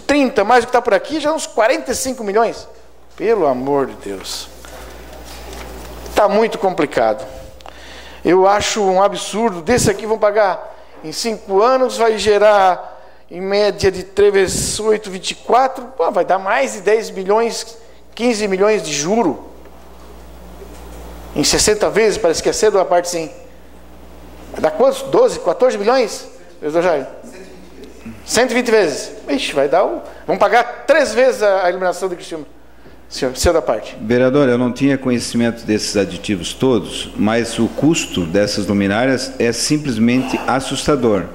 30 mais o que está por aqui, já uns 45 milhões. Pelo amor de Deus. Está muito complicado. Eu acho um absurdo. Desse aqui vão pagar em 5 anos, vai gerar em média de 3 vezes 8, 24. Pô, vai dar mais de 10 milhões, 15 milhões de juro. Em 60 vezes, parece que é cedo a parte sim. Vai dar quantos? 12, 14 milhões? 120 vezes. Ixi, vai dar vamos pagar 3 vezes a iluminação do Criciúma. Senhor da parte. Vereador, eu não tinha conhecimento desses aditivos todos, mas o custo dessas luminárias é simplesmente assustador.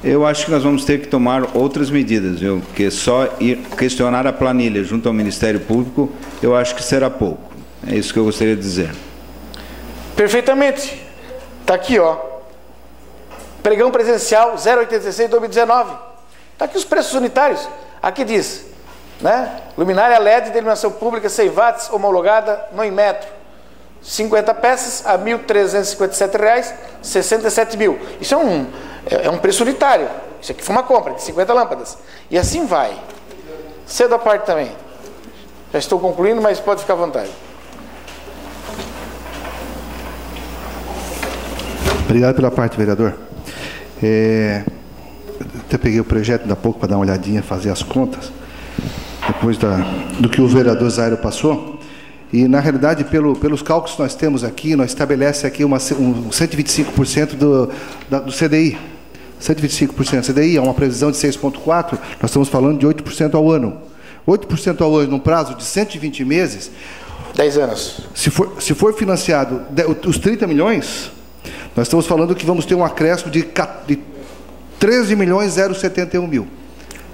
Eu acho que nós vamos ter que tomar outras medidas, viu? Porque só ir questionar a planilha junto ao Ministério Público, eu acho que será pouco. É isso que eu gostaria de dizer. Perfeitamente. Está aqui, ó. Pregão presencial 086 2019. Está aqui os preços unitários. Aqui diz, né? Luminária LED de iluminação pública 100 watts, homologada no Inmetro. 50 peças a R$ 1.357, 67 mil. Isso é um preço unitário. Isso aqui foi uma compra de 50 lâmpadas. E assim vai. Cedo à parte também. Já estou concluindo, mas pode ficar à vontade. Obrigado pela parte, vereador. Até peguei o projeto da pouco para dar uma olhadinha, fazer as contas, depois do que o vereador Zairo passou. E, na realidade, pelos cálculos que nós temos aqui, nós estabelece aqui um 125% do CDI. 125%. CDI é uma previsão de 6,4%, nós estamos falando de 8% ao ano. 8% ao ano, num prazo de 120 meses. 10 anos. Se for financiado os 30 milhões, nós estamos falando que vamos ter um acréscimo de 13.071.000.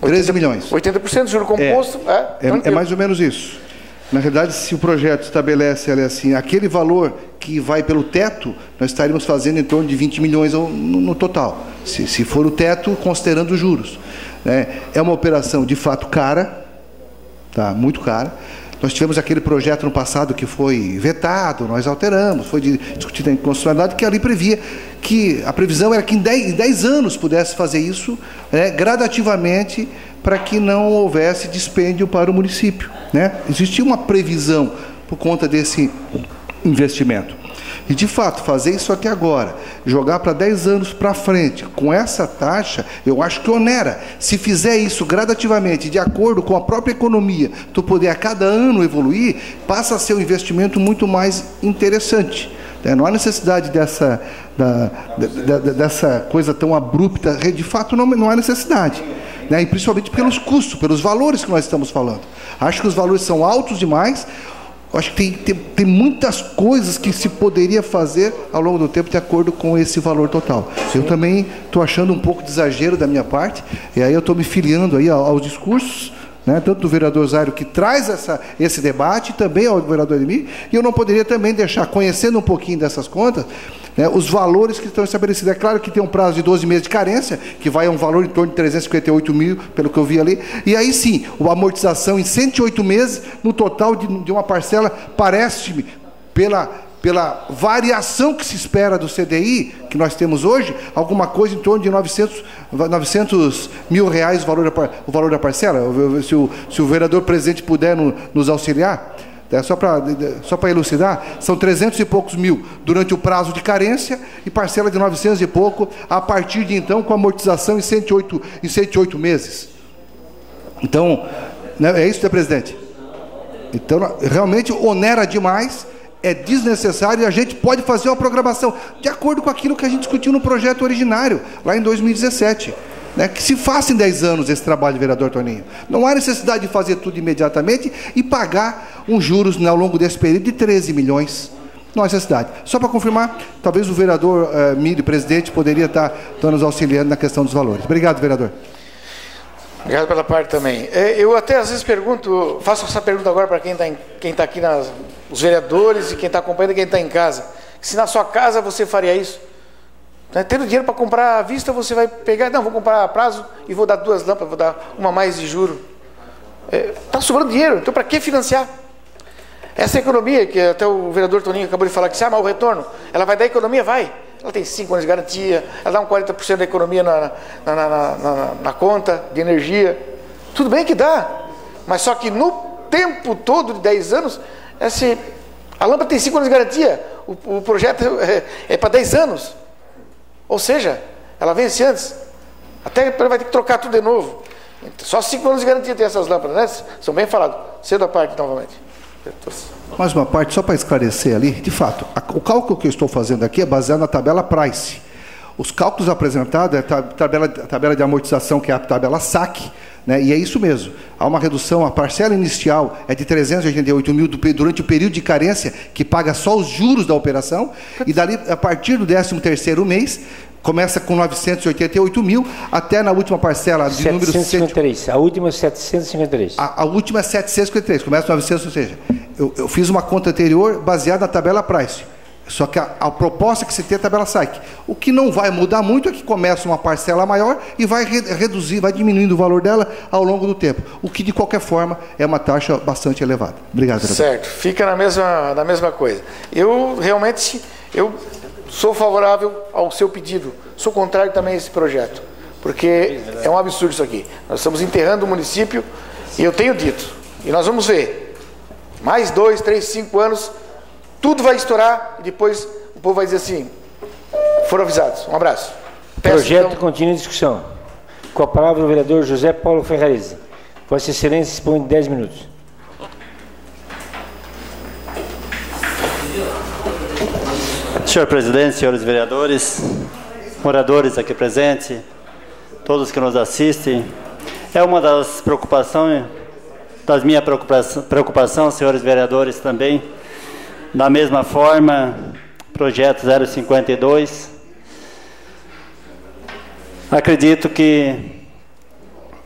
13 milhões. 80% de juro composto. É mais ou menos isso. Na realidade, se o projeto estabelece assim, aquele valor que vai pelo teto, nós estaríamos fazendo em torno de 20 milhões no total. Se for o teto, considerando os juros. Né? É uma operação de fato cara, tá? Muito cara. Nós tivemos aquele projeto no passado que foi vetado, nós alteramos, foi discutido em constitucionalidade, que ali previa que a previsão era que em 10 anos pudesse fazer isso gradativamente para que não houvesse dispêndio para o município. Né? Existia uma previsão por conta desse investimento. E, de fato, fazer isso aqui agora, jogar para 10 anos para frente, com essa taxa, eu acho que onera. Se fizer isso gradativamente, de acordo com a própria economia, tu poder a cada ano evoluir, passa a ser um investimento muito mais interessante. Não há necessidade dessa coisa tão abrupta, de fato não há necessidade. E principalmente pelos custos, pelos valores que nós estamos falando. Acho que os valores são altos demais. Acho que tem muitas coisas que se poderia fazer ao longo do tempo de acordo com esse valor total. Eu também estou achando um pouco de exagero da minha parte, e aí eu estou me filiando aí aos discursos, tanto do vereador Zairo, que traz esse debate, e também ao vereador Edmir, e eu não poderia também deixar, conhecendo um pouquinho dessas contas, os valores que estão estabelecidos. É claro que tem um prazo de 12 meses de carência, que vai a um valor em torno de 358 mil, pelo que eu vi ali, e aí sim, a amortização em 108 meses, no total de uma parcela, parece-me, pela variação que se espera do CDI, que nós temos hoje, alguma coisa em torno de 900 mil reais o valor da parcela. Se o vereador presidente puder nos auxiliar, só para elucidar, são 300 e poucos mil durante o prazo de carência e parcela de 900 e pouco a partir de então, com amortização em 108 meses. Então, é isso, presidente? Então, realmente onera demais, é desnecessário, e a gente pode fazer uma programação de acordo com aquilo que a gente discutiu no projeto originário, lá em 2017. Que se faça em 10 anos esse trabalho, vereador Toninho. Não há necessidade de fazer tudo imediatamente e pagar uns juros ao longo desse período de 13 milhões. Não há necessidade. Só para confirmar, talvez o vereador Mírio, presidente, poderia estar nos auxiliando na questão dos valores. Obrigado, vereador. Obrigado pela parte também. Eu até às vezes faço essa pergunta agora para quem está aqui, os vereadores e quem está acompanhando e quem está em casa. Se na sua casa você faria isso? Tendo dinheiro para comprar à vista, você vai pegar, não, vou comprar a prazo e vou dar 2 lâmpadas, vou dar uma mais de juro. Está sobrando dinheiro, então para que financiar? Essa economia, que até o vereador Toninho acabou de falar, que mas o retorno, ela vai dar economia? Vai. Ela tem 5 anos de garantia, ela dá um 40% da economia na conta de energia. Tudo bem que dá, mas só que no tempo todo de 10 anos, a lâmpada tem 5 anos de garantia, o projeto é para 10 anos. Ou seja, ela vence antes. Até vai ter que trocar tudo de novo. Só 5 anos de garantia tem essas lâmpadas, né? São bem falados. Cedo a parte novamente. Mais uma parte, só para esclarecer ali, de fato, o cálculo que eu estou fazendo aqui é baseado na tabela Price. Os cálculos apresentados é a tabela de amortização, que é a tabela SAC, e é isso mesmo. Há uma redução, a parcela inicial é de 388 mil durante o período de carência, que paga só os juros da operação, e dali, a partir do 13º mês, começa com 988 mil, até na última parcela de número 753. A última é 753. A última é 753, começa com 900, ou seja, eu fiz uma conta anterior baseada na tabela Price. Só que a proposta que se tem é a tabela SAC. O que não vai mudar muito é que começa uma parcela maior e vai reduzir, vai diminuindo o valor dela ao longo do tempo. O que, de qualquer forma, é uma taxa bastante elevada. Obrigado, vereador. Certo, fica na mesma coisa. Eu realmente sou favorável ao seu pedido. Sou contrário também a esse projeto. Porque é um absurdo isso aqui. Nós estamos enterrando o município e eu tenho dito. E nós vamos ver. Mais 2, 3, 5 anos... Tudo vai estourar e depois o povo vai dizer assim, foram avisados. Um abraço. Projeto continua em discussão. Com a palavra o vereador José Paulo Ferrarese. Vossa Excelência dispõe de 10 minutos. Senhor presidente, senhores vereadores, moradores aqui presentes, todos que nos assistem, é uma das preocupações, das minhas preocupações, senhores vereadores também. Da mesma forma, projeto 052, acredito que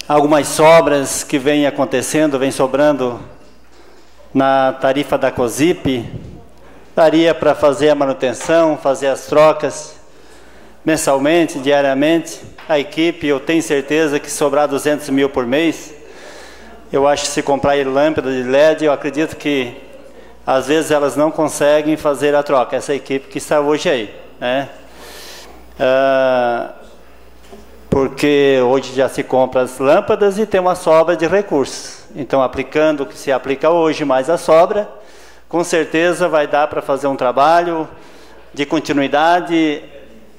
algumas sobras que vêm acontecendo, vêm sobrando na tarifa da COSIP, daria para fazer a manutenção, fazer as trocas mensalmente, diariamente. A equipe, eu tenho certeza que sobrar 200 mil por mês, eu acho que se comprar lâmpada de LED, eu acredito que às vezes elas não conseguem fazer a troca, essa equipe que está hoje aí, porque hoje já se compra as lâmpadas e tem uma sobra de recursos. Então, aplicando o que se aplica hoje, mais a sobra, com certeza vai dar para fazer um trabalho de continuidade,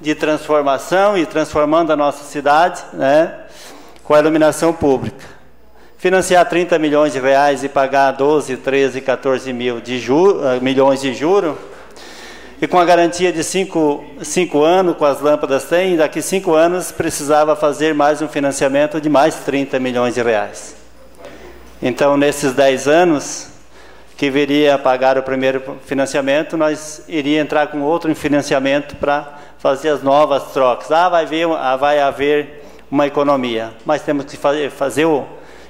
de transformação e transformando a nossa cidade, né, com a iluminação pública. Financiar 30 milhões de reais e pagar 12, 13, 14 milhões de juros, e com a garantia de 5 anos, com as lâmpadas tem, daqui 5 anos precisava fazer mais um financiamento de mais 30 milhões de reais. Então, nesses 10 anos, que viria a pagar o primeiro financiamento, nós iria entrar com outro financiamento para fazer as novas trocas. Vai haver uma economia, mas temos que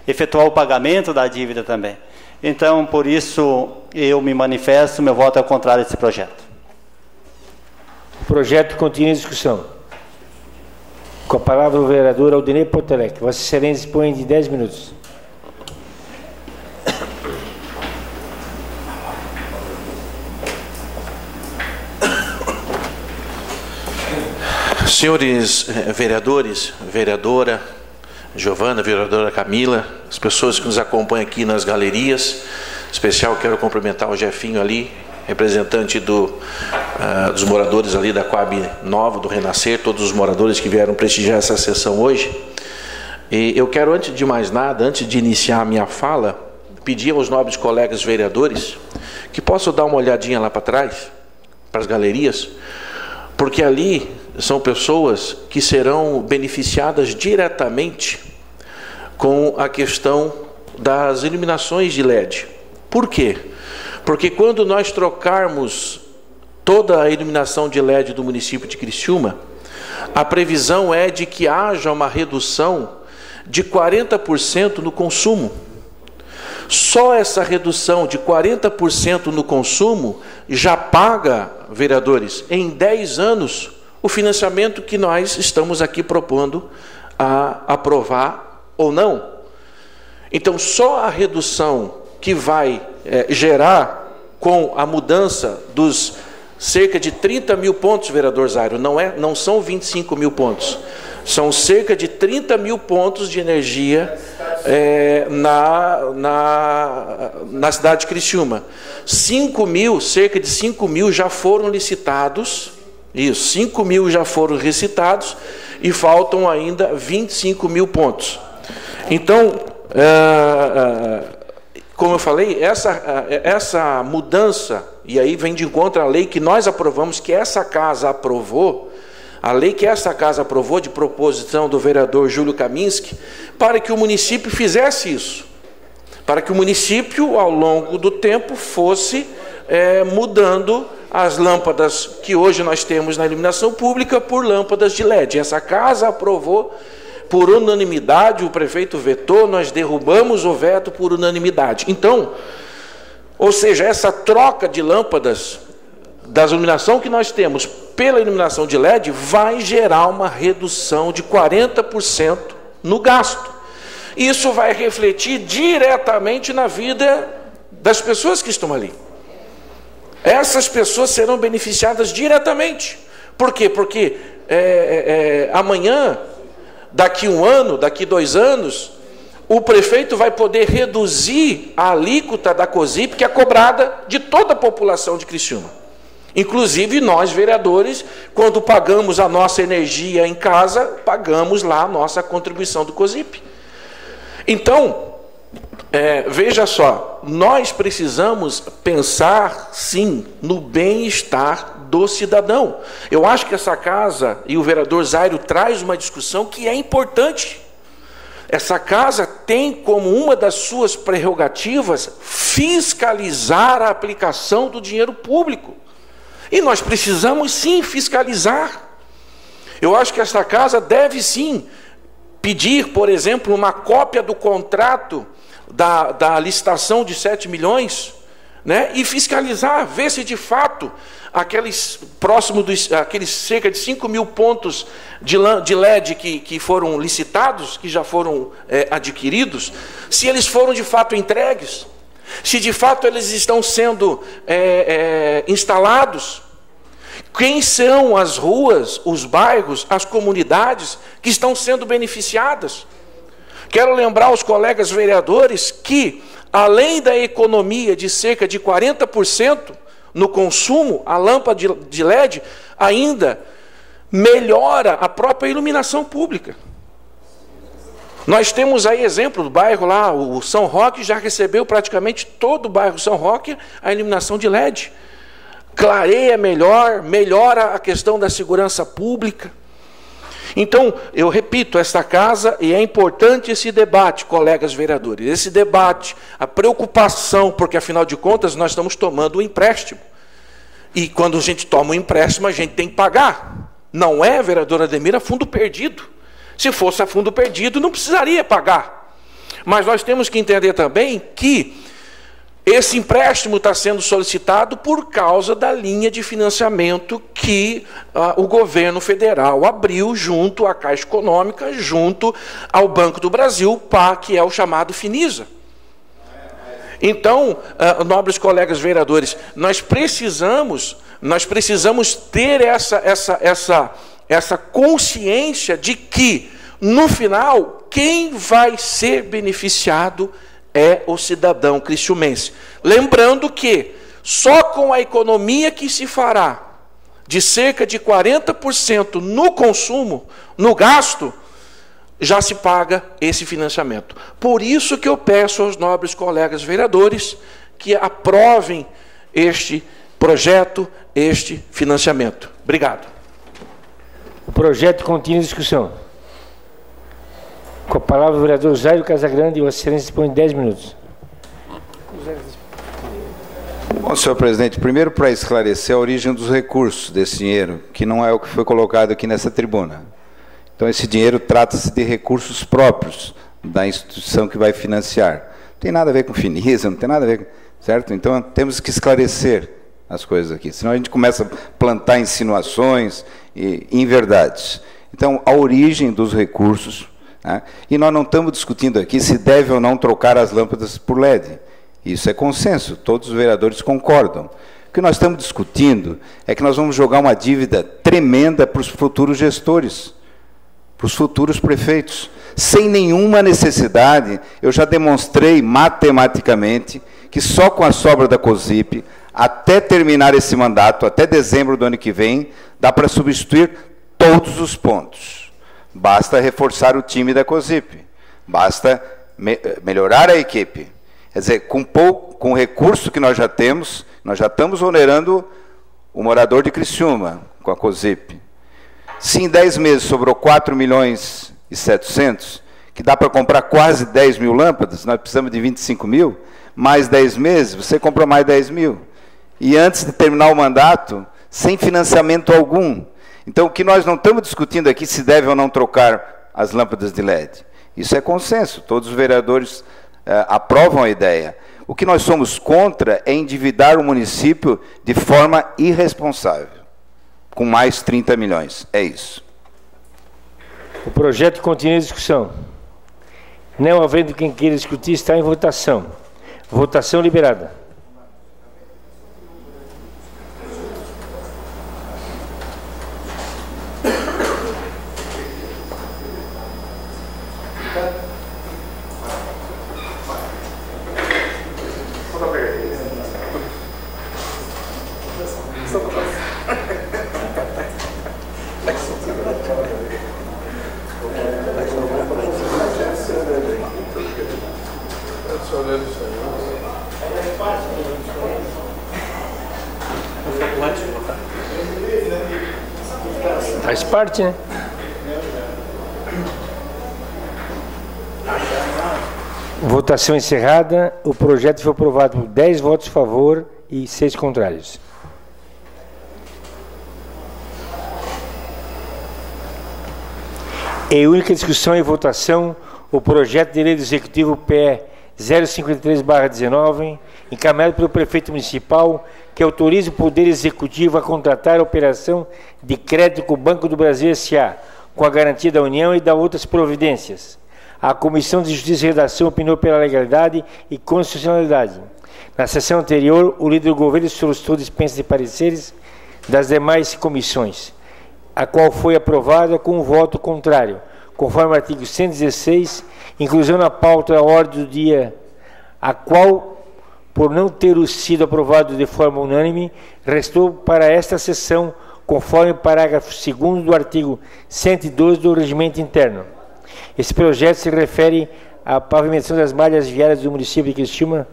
efetuar o pagamento da dívida também. Então, por isso, eu me manifesto, meu voto é contrário a esse projeto. O projeto continua em discussão. Com a palavra o vereador Aldinei Portelec. Vossa Excelência dispõe de 10 minutos. Senhores vereadores, vereadora Giovana, vereadora Camila, as pessoas que nos acompanham aqui nas galerias, em especial quero cumprimentar o Jefinho ali, representante dos moradores ali da Coab Nova, do Renascer, todos os moradores que vieram prestigiar essa sessão hoje. E eu quero, antes de mais nada, antes de iniciar a minha fala, pedir aos nobres colegas vereadores que possam dar uma olhadinha lá para trás, para as galerias, porque ali são pessoas que serão beneficiadas diretamente com a questão das iluminações de LED. Por quê? Porque quando nós trocarmos toda a iluminação de LED do município de Criciúma, a previsão é de que haja uma redução de 40% no consumo. Só essa redução de 40% no consumo já paga, vereadores, em 10 anos, o financiamento que nós estamos aqui propondo a aprovar ou não. Então, só a redução que vai gerar com a mudança dos cerca de 30 mil pontos, vereador Zairo, não são 25 mil pontos, são cerca de 30 mil pontos de energia na cidade de Criciúma. 5 mil, cerca de 5 mil já foram licitados, isso, 5 mil já foram licitados e faltam ainda 25 mil pontos. Então, como eu falei, essa mudança, e aí vem de encontro à lei que nós aprovamos, que essa casa aprovou, a lei que essa casa aprovou de proposição do vereador Júlio Kaminski, para que o município fizesse isso, para que o município, ao longo do tempo, fosse mudando as lâmpadas que hoje nós temos na iluminação pública por lâmpadas de LED. Essa casa aprovou por unanimidade, o prefeito vetou, nós derrubamos o veto por unanimidade. Então, ou seja, essa troca de lâmpadas da iluminação que nós temos pela iluminação de LED vai gerar uma redução de 40% no gasto. Isso vai refletir diretamente na vida das pessoas que estão ali. Essas pessoas serão beneficiadas diretamente. Por quê? Porque amanhã, daqui 1 ano, daqui 2 anos, o prefeito vai poder reduzir a alíquota da COSIP, que é cobrada de toda a população de Criciúma. Inclusive nós, vereadores, quando pagamos a nossa energia em casa, pagamos lá a nossa contribuição do COSIP. Então, veja só, nós precisamos pensar, sim, no bem-estar do cidadão. Eu acho que essa casa, e o vereador Zairo traz uma discussão que é importante. Essa casa tem como uma das suas prerrogativas fiscalizar a aplicação do dinheiro público. E nós precisamos, sim, fiscalizar. Eu acho que essa casa deve, sim, pedir, por exemplo, uma cópia do contrato da licitação de 7 milhões, né, e fiscalizar, ver se de fato aqueles cerca de 5 mil pontos de LED que foram licitados, que já foram adquiridos, se eles foram de fato entregues, se de fato eles estão sendo instalados, quem são as ruas, os bairros, as comunidades que estão sendo beneficiadas. Quero lembrar aos colegas vereadores que, além da economia de cerca de 40%, no consumo, a lâmpada de LED ainda melhora a própria iluminação pública. Nós temos aí exemplo do bairro lá, o São Roque já recebeu praticamente todo o bairro São Roque a iluminação de LED. Clareia melhor, melhora a questão da segurança pública. Então, eu repito, esta casa, e é importante esse debate, colegas vereadores, esse debate, a preocupação, porque afinal de contas nós estamos tomando um empréstimo. E quando a gente toma um empréstimo, a gente tem que pagar. Não é, vereadora Ademira, fundo perdido. Se fosse a fundo perdido, não precisaria pagar. Mas nós temos que entender também que esse empréstimo está sendo solicitado por causa da linha de financiamento que o governo federal abriu junto à Caixa Econômica, junto ao Banco do Brasil, que é o chamado Finisa. Então, nobres colegas vereadores, nós precisamos ter essa consciência de que, no final, quem vai ser beneficiado é o cidadão criciumense. Lembrando que só com a economia que se fará de cerca de 40% no consumo, no gasto, já se paga esse financiamento. Por isso que eu peço aos nobres colegas vereadores que aprovem este projeto, este financiamento. Obrigado. O projeto continua em discussão. Com a palavra o vereador Jairo Casagrande, Vossa Excelência dispõe de 10 minutos. Bom, senhor presidente, primeiro para esclarecer a origem dos recursos desse dinheiro, que não é o que foi colocado aqui nessa tribuna. Então, esse dinheiro trata-se de recursos próprios da instituição que vai financiar. Não tem nada a ver com Finisa, não tem nada a ver, certo? Então, temos que esclarecer as coisas aqui, senão a gente começa a plantar insinuações e inverdades. Então, a origem dos recursos, né? E nós não estamos discutindo aqui se deve ou não trocar as lâmpadas por LED. Isso é consenso, todos os vereadores concordam. O que nós estamos discutindo é que nós vamos jogar uma dívida tremenda para os futuros gestores, para os futuros prefeitos, sem nenhuma necessidade. Eu já demonstrei matematicamente que só com a sobra da COSIP, até terminar esse mandato, até dezembro do ano que vem, dá para substituir todos os pontos. Basta reforçar o time da COSIP, basta melhorar a equipe. Quer dizer, com o recurso que nós já temos, nós já estamos onerando o morador de Criciúma com a COSIP. Se em 10 meses sobrou 4.700.000, que dá para comprar quase 10 mil lâmpadas, nós precisamos de 25 mil, mais 10 meses, você comprou mais 10 mil. E antes de terminar o mandato, sem financiamento algum. Então, o que nós não estamos discutindo aqui, se deve ou não trocar as lâmpadas de LED. Isso é consenso, todos os vereadores aprovam a ideia. O que nós somos contra é endividar o município de forma irresponsável, com mais 30 milhões. É isso. O projeto continua em discussão. Não havendo quem queira discutir, está em votação. Votação liberada. Faz parte, né? Votação encerrada. O projeto foi aprovado por 10 votos a favor e 6 contrários. Em única discussão e votação, o projeto de lei do Executivo PE 053/19, encaminhado pelo prefeito municipal, que autoriza o Poder Executivo a contratar a operação de crédito com o Banco do Brasil S.A., com a garantia da União e da outras providências. A Comissão de Justiça e Redação opinou pela legalidade e constitucionalidade. Na sessão anterior, o líder do governo solicitou dispensa de pareceres das demais comissões, a qual foi aprovada com um voto contrário, conforme o artigo 116, inclusão na pauta da ordem do dia, a qual por não ter sido aprovado de forma unânime, restou para esta sessão, conforme parágrafo 2º do artigo 112 do Regimento Interno. Esse projeto se refere à pavimentação das malhas viárias do município de Criciúma.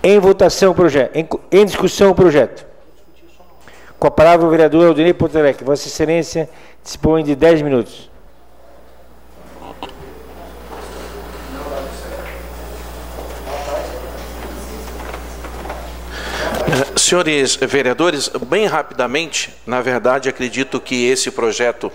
Em votação o projeto. Em discussão o projeto. Com a palavra o vereador Aldinei Potelec. Vossa Excelência dispõe de 10 minutos. Senhores vereadores, bem rapidamente, na verdade, acredito que esse projeto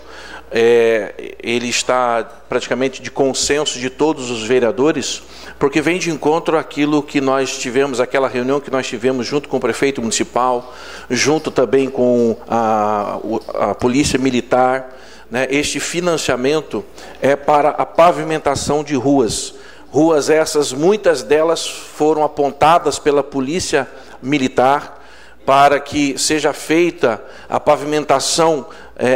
ele está praticamente de consenso de todos os vereadores, porque vem de encontro àquilo que nós tivemos, aquela reunião que nós tivemos junto com o prefeito municipal, junto também com a Polícia Militar, né? Este financiamento é para a pavimentação de ruas. Ruas essas, muitas delas foram apontadas pela Polícia Militar para que seja feita a pavimentação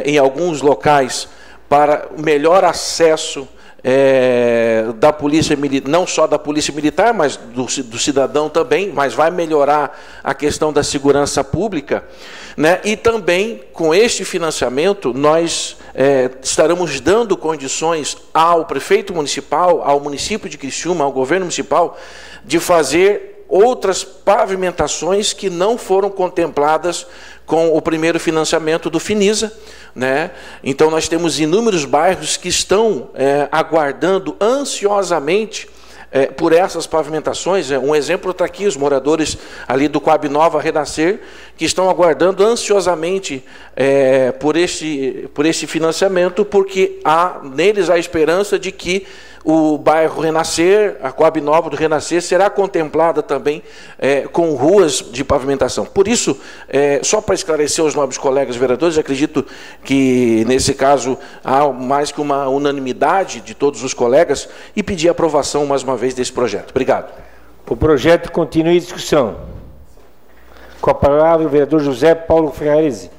em alguns locais para melhor acesso da polícia militar, não só da polícia militar, mas do cidadão também, mas vai melhorar a questão da segurança pública, né? E também com este financiamento nós estaremos dando condições ao prefeito municipal, ao município de Criciúma, ao governo municipal, de fazer outras pavimentações que não foram contempladas com o primeiro financiamento do Finisa, né? Então nós temos inúmeros bairros que estão aguardando ansiosamente por essas pavimentações. Um exemplo está aqui, os moradores ali do Coab Nova Renascer, que estão aguardando ansiosamente por este financiamento, porque há neles a esperança de que o bairro Renascer, a Coab Nova do Renascer, será contemplada também com ruas de pavimentação. Por isso, só para esclarecer os nobres colegas vereadores, acredito que, nesse caso, há mais que uma unanimidade de todos os colegas e pedir a aprovação, mais uma vez, desse projeto. Obrigado. O projeto continua em discussão. Com a palavra, o vereador José Paulo Ferrarese.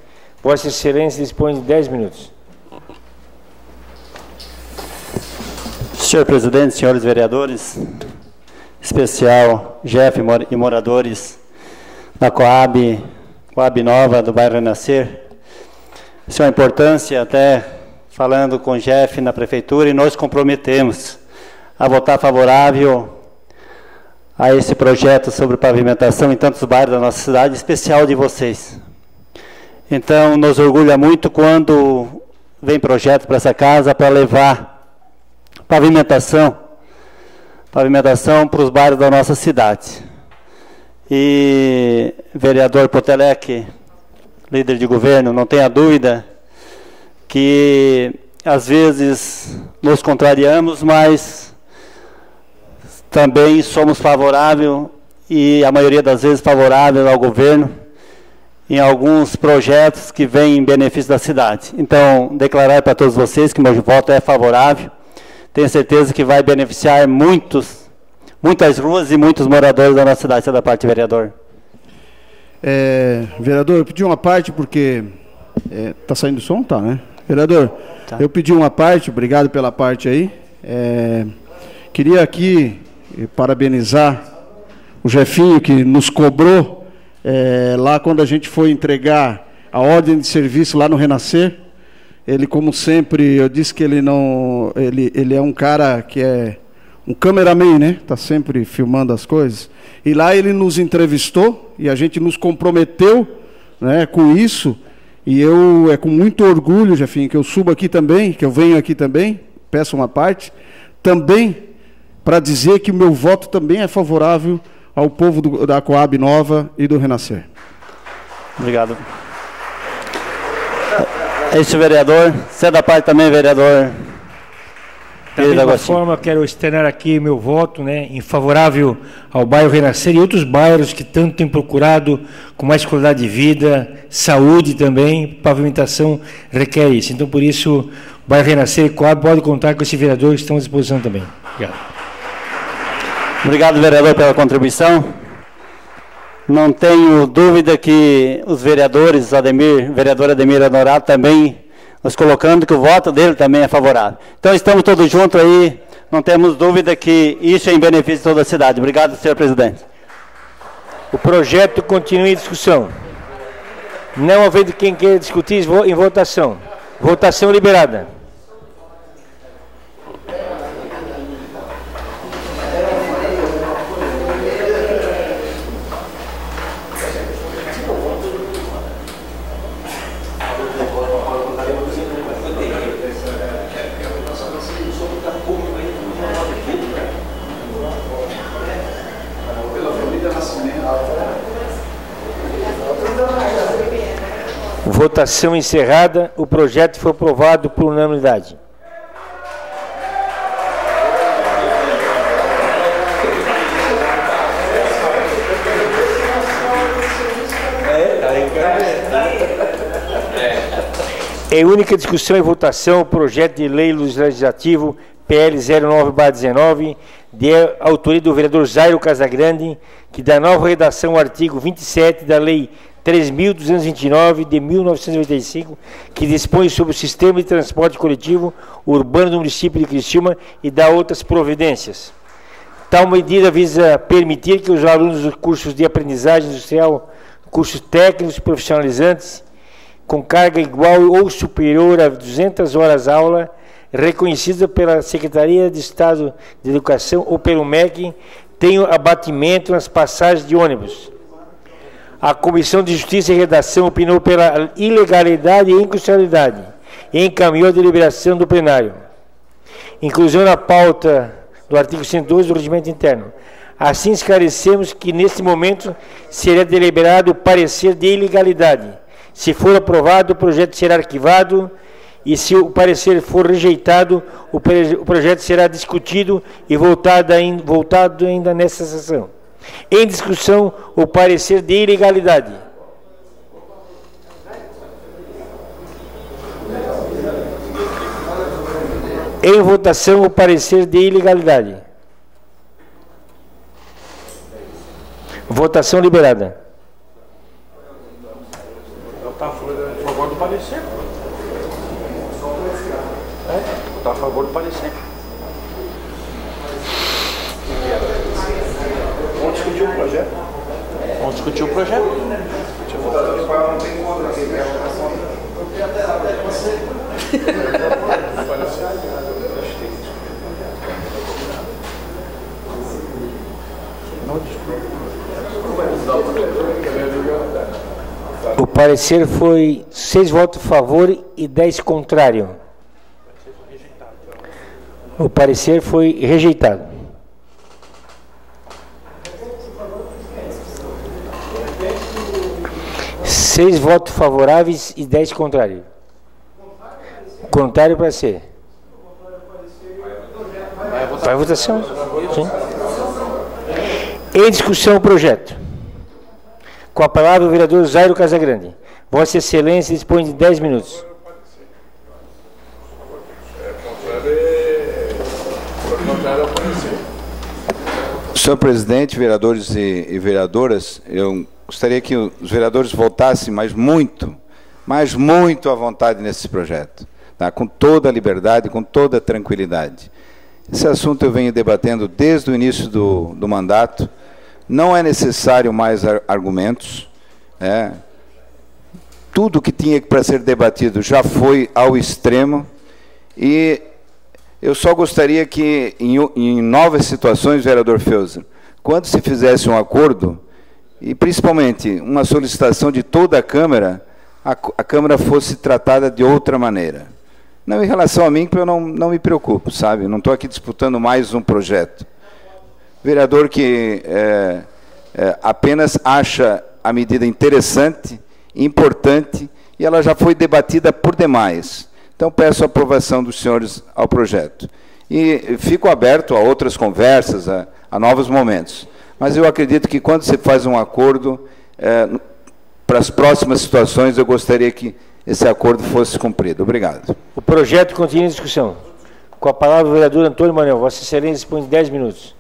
Vossa Excelência dispõe de 10 minutos. Senhor presidente, senhores vereadores, especial Jeff e moradores da Coab Nova do bairro Renascer, isso é uma importância, até falando com o Jeff na prefeitura, e nós comprometemos a votar favorável a esse projeto sobre pavimentação em tantos bairros da nossa cidade, especial de vocês. Então, nos orgulha muito quando vem projeto para essa casa para levar pavimentação para os bairros da nossa cidade. E, vereador Potelec, líder de governo, não tenha dúvida que às vezes nos contrariamos, mas também somos favoráveis, e a maioria das vezes favorável ao governo, em alguns projetos que vêm em benefício da cidade. Então, declarar para todos vocês que meu voto é favorável. Tenho certeza que vai beneficiar muitas ruas e muitos moradores da nossa cidade. Da parte, vereador. Vereador, eu pedi uma parte porque... Tá saindo o som? Tá, né? Vereador, tá. Eu pedi uma parte, obrigado pela parte aí. Queria aqui parabenizar o Jefinho, que nos cobrou lá quando a gente foi entregar a ordem de serviço lá no Renascer. Ele, como sempre, eu disse que ele é um cara que é um cameraman, né? Está sempre filmando as coisas. E lá ele nos entrevistou e a gente nos comprometeu, né, com isso. E é com muito orgulho, Jefinho, que eu subo aqui também, que eu venho aqui também, peço uma parte, também para dizer que o meu voto também é favorável ao povo da Coab Nova e do Renascer. Obrigado. Este vereador, você é da parte também, vereador. Da mesma forma, quero externar aqui meu voto, né, em favorável ao bairro Renascer e outros bairros que tanto têm procurado com mais qualidade de vida, saúde também, pavimentação requer isso. Então, por isso, o bairro Renascer e Coab pode contar com esse vereador que estão à disposição também. Obrigado. Obrigado, vereador, pela contribuição. Não tenho dúvida que os vereadores, vereador Ademir Honorato, também nos colocando que o voto dele também é favorável. Então, estamos todos juntos aí não temos dúvida que isso é em benefício de toda a cidade. Obrigado, senhor presidente. O projeto continua em discussão. Não havendo quem queira discutir, em votação. Votação liberada. Votação encerrada. O projeto foi aprovado por unanimidade. Em única discussão e votação, o projeto de lei legislativo PL 09/19, de autoria do vereador Jairo Casagrande, que dá nova redação ao artigo 27 da Lei 3.229, de 1995, que dispõe sobre o sistema de transporte coletivo urbano do município de Criciúma e dá outras providências. Tal medida visa permitir que os alunos dos cursos de aprendizagem industrial, cursos técnicos profissionalizantes, com carga igual ou superior a 200 horas aula, reconhecida pela Secretaria de Estado de Educação ou pelo MEC, tenham abatimento nas passagens de ônibus. A Comissão de Justiça e Redação opinou pela ilegalidade e inconstitucionalidade e encaminhou a deliberação do plenário. Inclusão na pauta do artigo 102 do Regimento Interno. Assim esclarecemos que, neste momento, será deliberado o parecer de ilegalidade. Se for aprovado, o projeto será arquivado e, se o parecer for rejeitado, o projeto será discutido e votado ainda nesta sessão. Em discussão, o parecer de ilegalidade. Em votação, o parecer de ilegalidade. Votação liberada. Está a favor do parecer. Está a favor do parecer. Vamos discutir o projeto? Vamos discutir o projeto. O parecer foi 6 votos a favor e 10 contrário. O parecer foi rejeitado. Seis votos favoráveis e 10 contrários. Contrário para ser. Vai à votação? Sim. Em discussão o projeto. Com a palavra o vereador Jairo Casagrande. Vossa Excelência dispõe de 10 minutos. Senhor presidente, vereadores e vereadoras, eu gostaria que os vereadores votassem mais muito à vontade nesse projeto, tá? Com toda a liberdade, com toda a tranquilidade. Esse assunto eu venho debatendo desde o início do mandato. Não é necessário mais argumentos. Tudo que tinha para ser debatido já foi ao extremo. E eu só gostaria que, em novas situações, vereador Feuser, quando se fizesse um acordo, e principalmente uma solicitação de toda a Câmara, a Câmara fosse tratada de outra maneira. Não em relação a mim, porque eu não me preocupo, sabe? Não estou aqui disputando mais um projeto. Vereador que apenas acha a medida interessante, importante, e ela já foi debatida por demais. Então, peço a aprovação dos senhores ao projeto. E fico aberto a outras conversas, a novos momentos. Mas eu acredito que, quando se faz um acordo, para as próximas situações, eu gostaria que esse acordo fosse cumprido. Obrigado. O projeto continua em discussão. Com a palavra o vereador Antônio Manuel. Vossa Excelência dispõe de 10 minutos.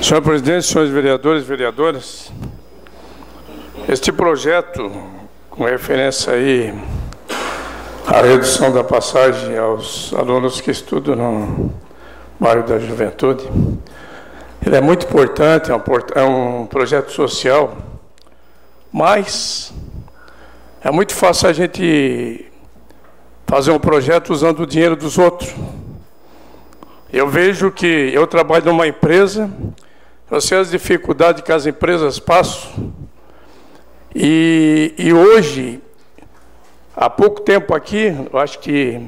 Senhor presidente, senhores vereadores e vereadoras, este projeto, com referência aí à redução da passagem aos alunos que estudam no bairro da Juventude, ele é muito importante, é um projeto social, mas é muito fácil a gente fazer um projeto usando o dinheiro dos outros. Eu vejo que eu trabalho numa empresa, eu sei as dificuldades que as empresas passam, e hoje, há pouco tempo aqui, eu acho que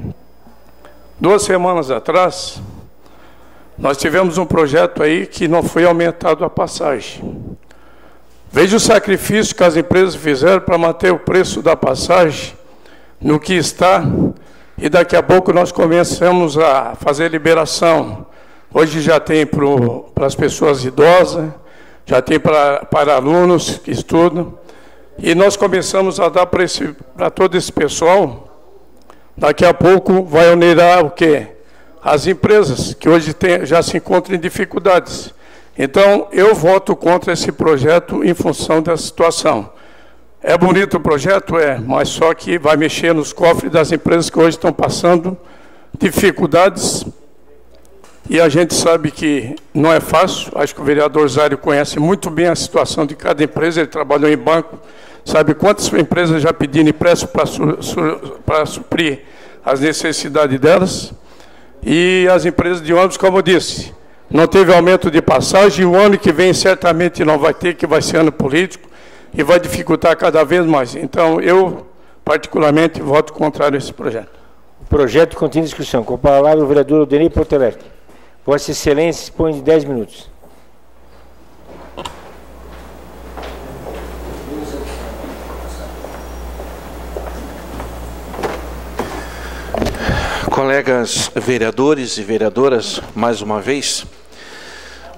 2 semanas atrás, nós tivemos um projeto aí que não foi aumentado a passagem. Veja o sacrifício que as empresas fizeram para manter o preço da passagem no que está, e daqui a pouco nós começamos a fazer liberação. Hoje já tem para as pessoas idosas, já tem para alunos que estudam, e nós começamos a dar para todo esse pessoal. Daqui a pouco vai onerar o quê? As empresas, que hoje já se encontram em dificuldades. Então, eu voto contra esse projeto em função dessa situação. É bonito o projeto? É, mas só que vai mexer nos cofres das empresas que hoje estão passando dificuldades, e a gente sabe que não é fácil. Acho que o vereador Zário conhece muito bem a situação de cada empresa, ele trabalhou em banco, sabe quantas empresas já pediram empréstimo para suprir as necessidades delas, e as empresas de ônibus, como eu disse, não teve aumento de passagem, e o ano que vem certamente não vai ter, que vai ser ano político, e vai dificultar cada vez mais. Então, eu, particularmente, voto contrário a esse projeto. O projeto contém discussão. Com a palavra o vereador Odenir Portelec. Vossa Excelência dispõe de 10 minutos. Colegas vereadores e vereadoras, mais uma vez.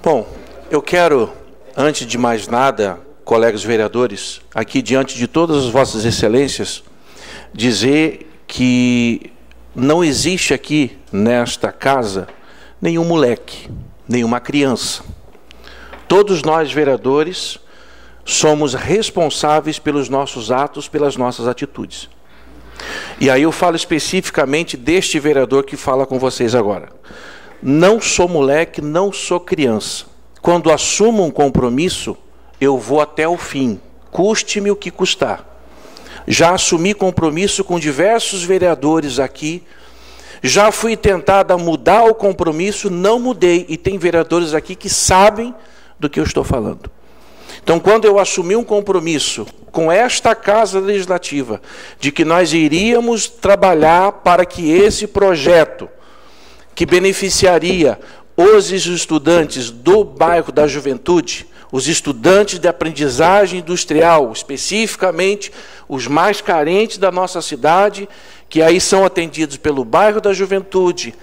Bom, eu quero, antes de mais nada, colegas vereadores, aqui diante de todas as vossas excelências, dizer que não existe aqui nesta casa nenhum moleque, nenhuma criança. Todos nós, vereadores, somos responsáveis pelos nossos atos, pelas nossas atitudes. E aí eu falo especificamente deste vereador que fala com vocês agora. Não sou moleque, não sou criança. Quando assumo um compromisso, eu vou até o fim, custe-me o que custar. Já assumi compromisso com diversos vereadores aqui, já fui tentada mudar o compromisso, não mudei, e tem vereadores aqui que sabem do que eu estou falando. Então, quando eu assumi um compromisso com esta Casa Legislativa, de que nós iríamos trabalhar para que esse projeto, que beneficiaria os estudantes do bairro da Juventude, os estudantes de aprendizagem industrial, especificamente os mais carentes da nossa cidade, que aí são atendidos pelo bairro da Juventude,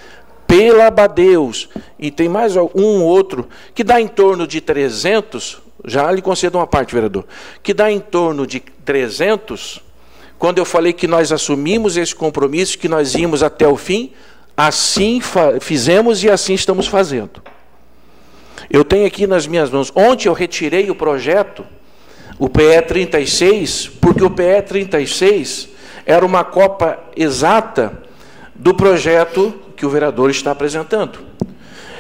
pela Abadeus, e tem mais um outro, que dá em torno de 300, já lhe concedo uma parte, vereador, que dá em torno de 300, quando eu falei que nós assumimos esse compromisso, que nós íamos até o fim, assim fizemos e assim estamos fazendo. Eu tenho aqui nas minhas mãos, ontem eu retirei o projeto, o PE 36, porque o PE 36 era uma cópia exata do projeto que o vereador está apresentando.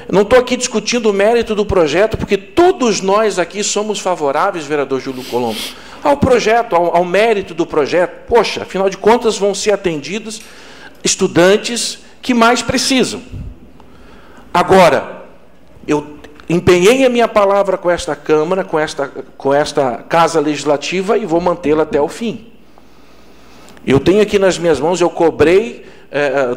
Eu não estou aqui discutindo o mérito do projeto, porque todos nós aqui somos favoráveis, vereador Júlio Colombo, ao projeto, ao mérito do projeto. Poxa, afinal de contas vão ser atendidos estudantes que mais precisam. Agora, eu empenhei a minha palavra com esta Câmara, com esta Casa Legislativa, e vou mantê-la até o fim. Eu tenho aqui nas minhas mãos, eu cobrei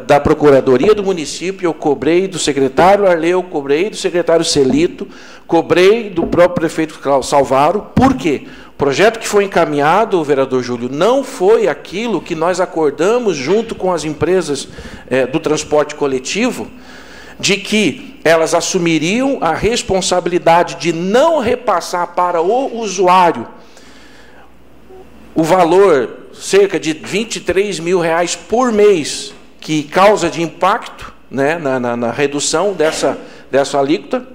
da Procuradoria do município, eu cobrei do secretário Arleu, eu cobrei do secretário Celito, cobrei do próprio prefeito Salvaro. Por quê? O projeto que foi encaminhado, o vereador Júlio, não foi aquilo que nós acordamos junto com as empresas do transporte coletivo, de que elas assumiriam a responsabilidade de não repassar para o usuário o valor, cerca de R$23 mil por mês, que causa de impacto, né, na redução dessa alíquota,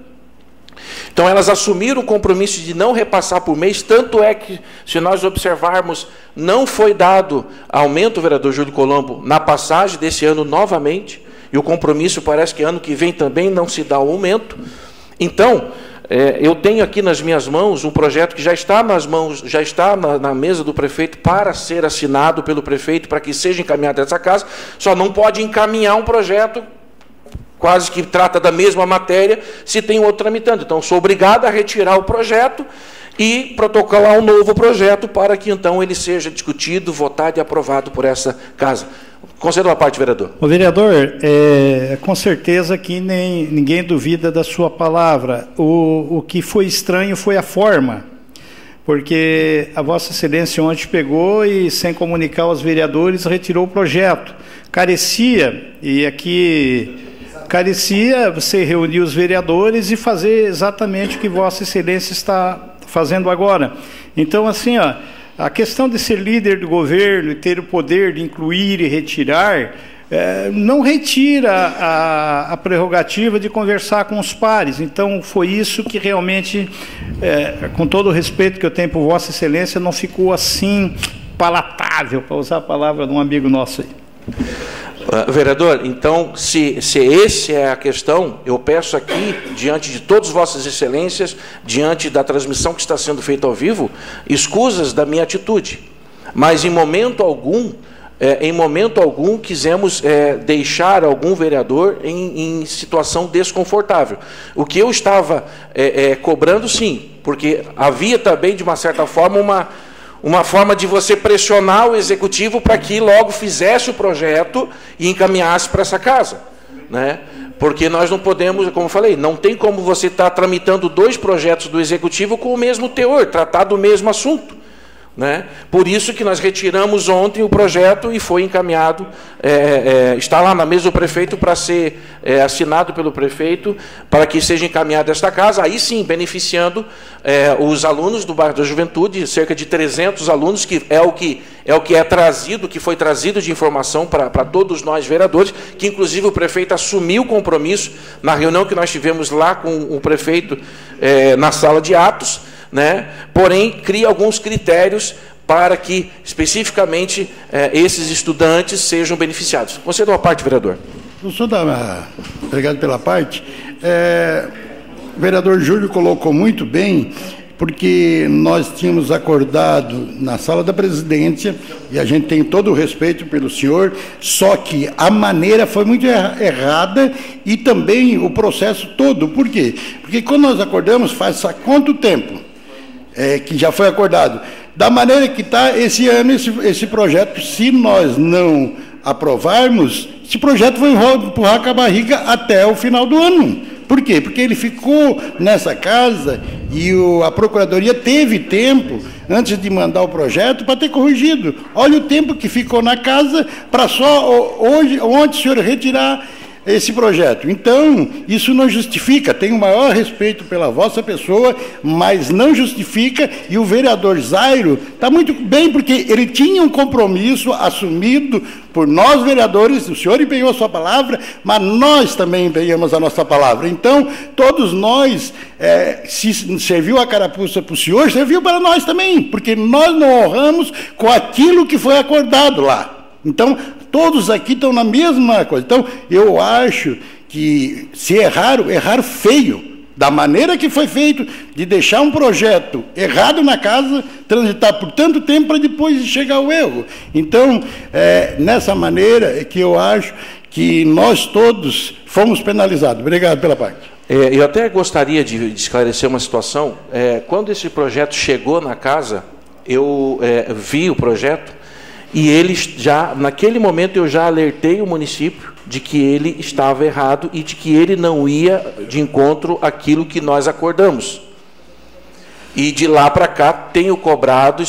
Então, elas assumiram o compromisso de não repassar por mês, tanto é que, se nós observarmos, não foi dado aumento, vereador Júlio Colombo, na passagem desse ano novamente, e o compromisso parece que ano que vem também não se dá o aumento. Então, eu tenho aqui nas minhas mãos um projeto que já está nas mãos, já está na mesa do prefeito para ser assinado pelo prefeito, para que seja encaminhado essa casa, só não pode encaminhar um projeto quase que trata da mesma matéria, se tem outro tramitando. Então, sou obrigado a retirar o projeto e protocolar um novo projeto para que, então, ele seja discutido, votado e aprovado por essa casa. Conceda uma parte, vereador. O vereador, com certeza que ninguém duvida da sua palavra. O que foi estranho foi a forma, porque a Vossa Excelência ontem pegou e, sem comunicar aos vereadores, retirou o projeto. Carecia, e aqui... carecia você reunir os vereadores e fazer exatamente o que Vossa Excelência está fazendo agora. Então, assim, ó, a questão de ser líder do governo e ter o poder de incluir e retirar, não retira a prerrogativa de conversar com os pares. Então, foi isso que realmente, com todo o respeito que eu tenho por Vossa Excelência, não ficou assim palatável, para usar a palavra de um amigo nosso aí. Vereador, então, se essa é a questão, eu peço aqui, diante de todas vossas excelências, diante da transmissão que está sendo feita ao vivo, escusas da minha atitude. Mas, em momento algum, quisemos deixar algum vereador em situação desconfortável. O que eu estava cobrando, sim, porque havia também, de uma certa forma, uma forma de você pressionar o executivo para que logo fizesse o projeto e encaminhasse para essa casa, né? Porque nós não podemos, como eu falei, não tem como você estar tramitando dois projetos do executivo com o mesmo teor, tratar do mesmo assunto, né? Por isso que nós retiramos ontem o projeto e foi encaminhado, está lá na mesa do prefeito para ser assinado pelo prefeito, para que seja encaminhada esta casa, aí sim, beneficiando os alunos do bairro da Juventude, cerca de 300 alunos, que é o que é trazido, que foi trazido de informação para todos nós vereadores, que inclusive o prefeito assumiu o compromisso na reunião que nós tivemos lá com o prefeito na sala de atos, né? Porém, cria alguns critérios para que, especificamente, esses estudantes sejam beneficiados. Conceda uma parte, vereador. Obrigado pela parte. O vereador Júlio colocou muito bem, porque nós tínhamos acordado na sala da presidência, e a gente tem todo o respeito pelo senhor, só que a maneira foi muito errada e também o processo todo. Por quê? Porque quando nós acordamos, faz quanto tempo que já foi acordado? Da maneira que está esse ano, esse projeto, se nós não aprovarmos, esse projeto vai empurrar com a barriga até o final do ano. Por quê? Porque ele ficou nessa casa e a Procuradoria teve tempo, antes de mandar o projeto, para ter corrigido. Olha o tempo que ficou na casa para só ontem o senhor retirar esse projeto. Então, isso não justifica. Tenho o maior respeito pela vossa pessoa, mas não justifica, e o vereador Zairo está muito bem, porque ele tinha um compromisso assumido por nós, vereadores. O senhor empenhou a sua palavra, mas nós também empenhamos a nossa palavra. Então, todos nós, se serviu a carapuça para o senhor, serviu para nós também, porque nós não honramos com aquilo que foi acordado lá. Então, todos aqui estão na mesma coisa. Então, eu acho que, se erraram feio, da maneira que foi feito, de deixar um projeto errado na casa, transitar por tanto tempo para depois chegar ao erro. Então, nessa maneira é que eu acho que nós todos fomos penalizados. Obrigado pela parte. Eu até gostaria de esclarecer uma situação. Quando esse projeto chegou na casa, eu vi o projeto, e eles já, naquele momento, eu já alertei o município de que ele estava errado e de que ele não ia de encontro àquilo que nós acordamos. E de lá para cá tenho cobrado,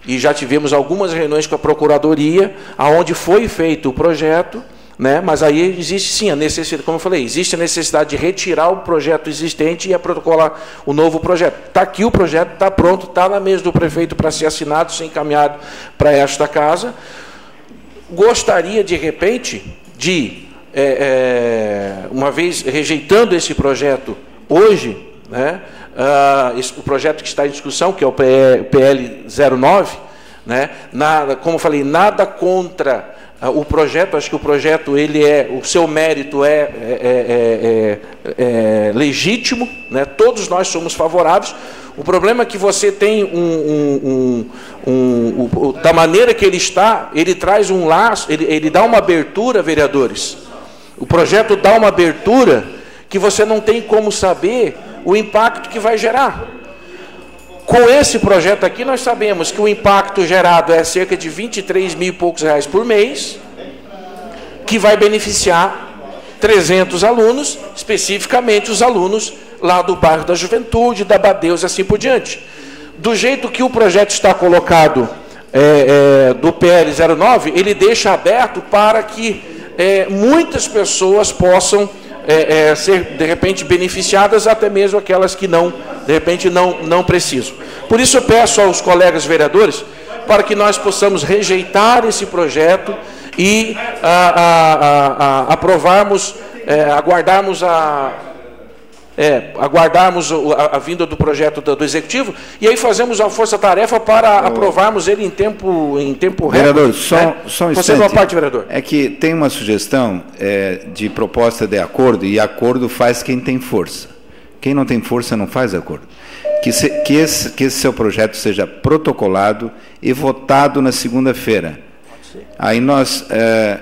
e já tivemos algumas reuniões com a Procuradoria, aonde foi feito o projeto, né? Mas aí existe sim a necessidade, como eu falei, existe a necessidade de retirar o projeto existente e protocolar o novo projeto. Está aqui o projeto, está pronto, está na mesa do prefeito para ser assinado, ser encaminhado para esta casa. Gostaria, de repente, de, uma vez rejeitando esse projeto hoje, né, o projeto que está em discussão, que é o PL 09, né, como eu falei, nada contra o projeto, acho que o projeto, o seu mérito é legítimo, né, todos nós somos favoráveis. O problema é que você tem da maneira que ele está, ele traz um laço, ele dá uma abertura, vereadores. O projeto dá uma abertura que você não tem como saber o impacto que vai gerar. Com esse projeto aqui, nós sabemos que o impacto gerado é cerca de 23 mil e poucos reais por mês, que vai beneficiar 300 alunos, especificamente os alunos lá do bairro da Juventude, da Badeus e assim por diante. Do jeito que o projeto está colocado do PL 09, ele deixa aberto para que muitas pessoas possam ser, de repente, beneficiadas, até mesmo aquelas que não, de repente, não precisam. Por isso eu peço aos colegas vereadores para que nós possamos rejeitar esse projeto e aprovarmos, aguardarmos a vinda do projeto do Executivo, e aí fazemos a força-tarefa para aprovarmos ele em tempo recorde. Vereador, só um instante. Você uma parte, vereador. É que tem uma sugestão de proposta de acordo, e acordo faz quem tem força. Quem não tem força não faz acordo. Que esse seu projeto seja protocolado e votado na segunda-feira. Aí nós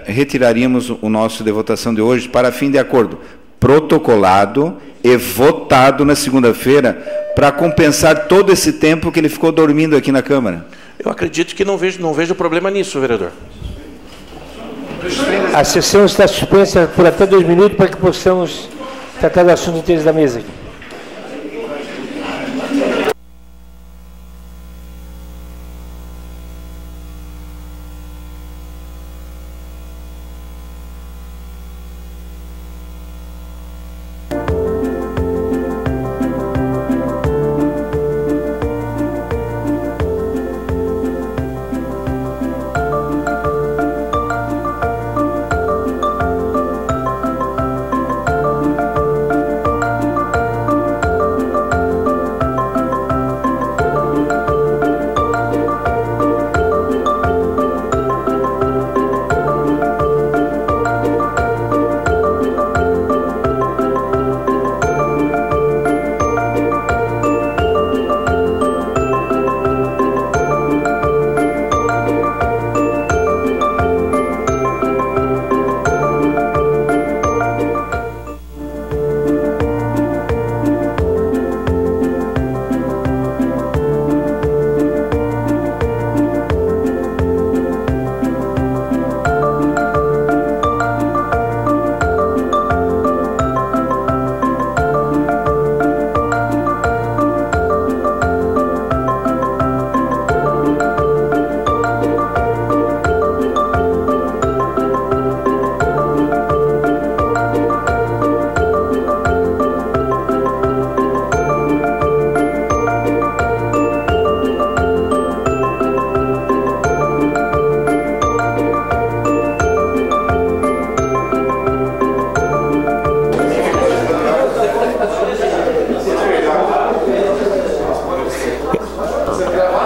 retiraríamos o nosso de votação de hoje para fim de acordo. Protocolado e votado na segunda-feira para compensar todo esse tempo que ele ficou dormindo aqui na Câmara. Eu acredito que não vejo problema nisso, vereador. A sessão está suspensa por até 2 minutos para que possamos tratar do assunto interesse da mesa.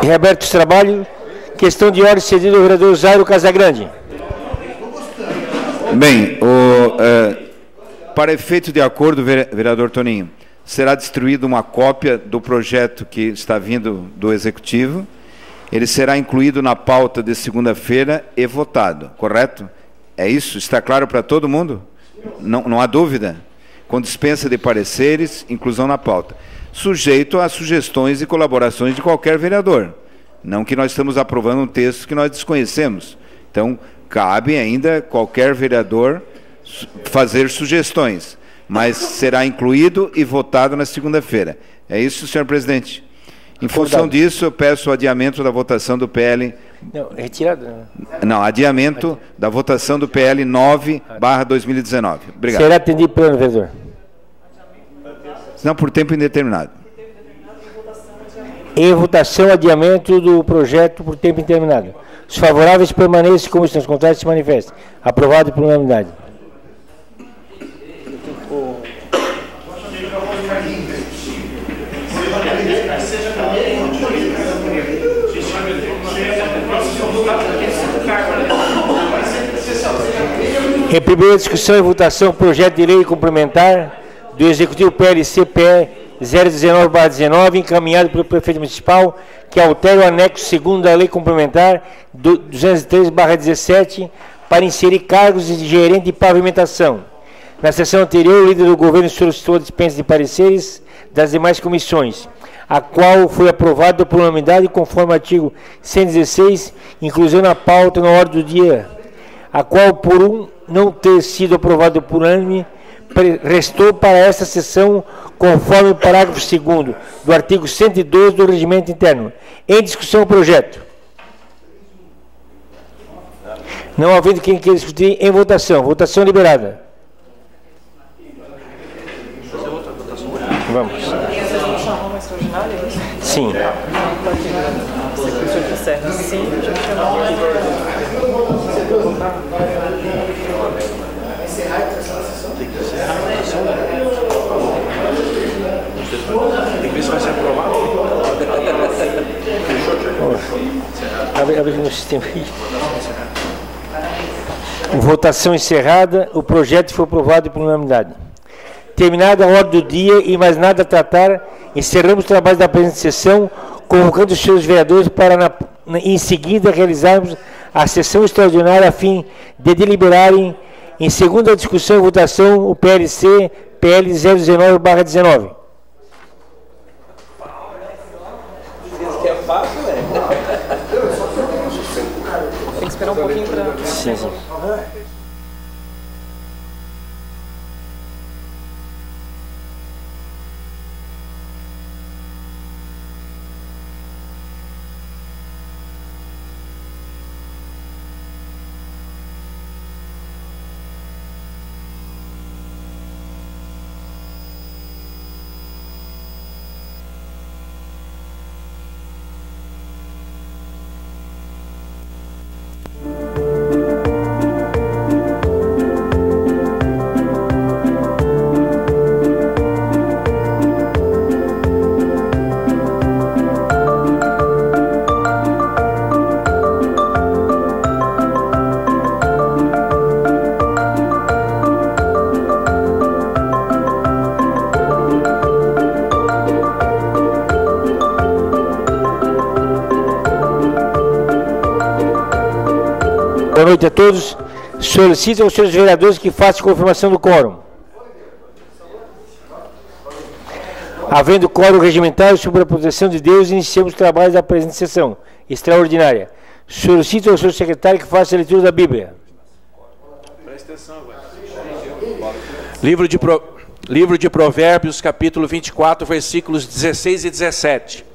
Reaberto os trabalhos. Questão de ordem cedida ao vereador Jairo Casagrande. Bem, para efeito de acordo, vereador Toninho, será distribuída uma cópia do projeto que está vindo do Executivo. Ele será incluído na pauta de segunda-feira e votado, correto? É isso? Está claro para todo mundo? Não há dúvida? Com dispensa de pareceres, inclusão na pauta. Sujeito a sugestões e colaborações de qualquer vereador. Não que nós estamos aprovando um texto que nós desconhecemos. Então, cabe ainda qualquer vereador fazer sugestões, mas será incluído e votado na segunda-feira. É isso, senhor presidente? Em função disso, eu peço o adiamento da votação do PL... Não, retirado. Não, adiamento da votação do PL 9/2019. Obrigado. Será atendido pelo vereador. Não, por tempo indeterminado. Em votação, adiamento do projeto por tempo indeterminado. Os favoráveis permaneçam como estão, os contrários se manifestem. Aprovado por unanimidade. Em primeira discussão e votação, projeto de lei complementar do Executivo PLC-PE 019/19, encaminhado pelo Prefeito Municipal, que altera o anexo 2º da Lei Complementar 203/17 para inserir cargos de gerente de pavimentação. Na sessão anterior, o líder do governo solicitou a dispensa de pareceres das demais comissões, a qual foi aprovada por unanimidade conforme o artigo 116, inclusão na pauta na ordem do dia, a qual, por não ter sido aprovado por unânime, restou para esta sessão conforme o parágrafo 2º do artigo 112 do Regimento Interno. Em discussão o projeto. Não havendo quem queira discutir, em votação. Votação liberada. Vamos. Sim. Tem que ver se vai ser aprovado. Abre no sistema aí. Votação encerrada. O projeto foi aprovado por unanimidade. Terminada a ordem do dia e mais nada a tratar, encerramos o trabalho da presente sessão, convocando os senhores vereadores para, em seguida, realizarmos a sessão extraordinária a fim de deliberarem, em segunda discussão e votação, o PLC PL 019/19. Que é fácil, né? Tem que esperar um pouquinho para... Sim, sim. Boa noite a todos. Solicito aos senhores vereadores que façam confirmação do quórum. Havendo quórum regimental sobre a proteção de Deus, iniciamos o trabalho da presente sessão extraordinária. Solicito ao senhor secretário que faça a leitura da Bíblia. Presta atenção, agora. Livro de Provérbios, capítulo 24, versículos 16 e 17.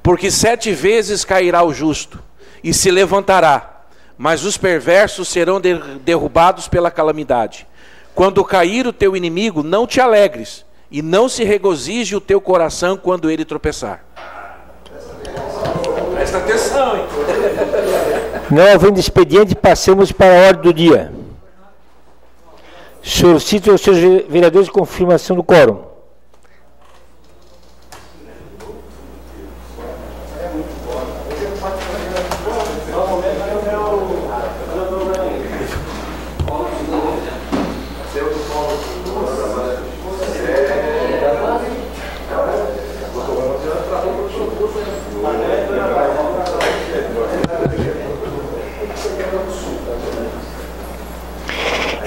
Porque 7 vezes cairá o justo, e se levantará, mas os perversos serão derrubados pela calamidade. Quando cair o teu inimigo, não te alegres, e não se regozije o teu coração quando ele tropeçar. Presta atenção, hein? Não havendo expediente, passamos para a ordem do dia. Solicito aos seus vereadores confirmação do quórum.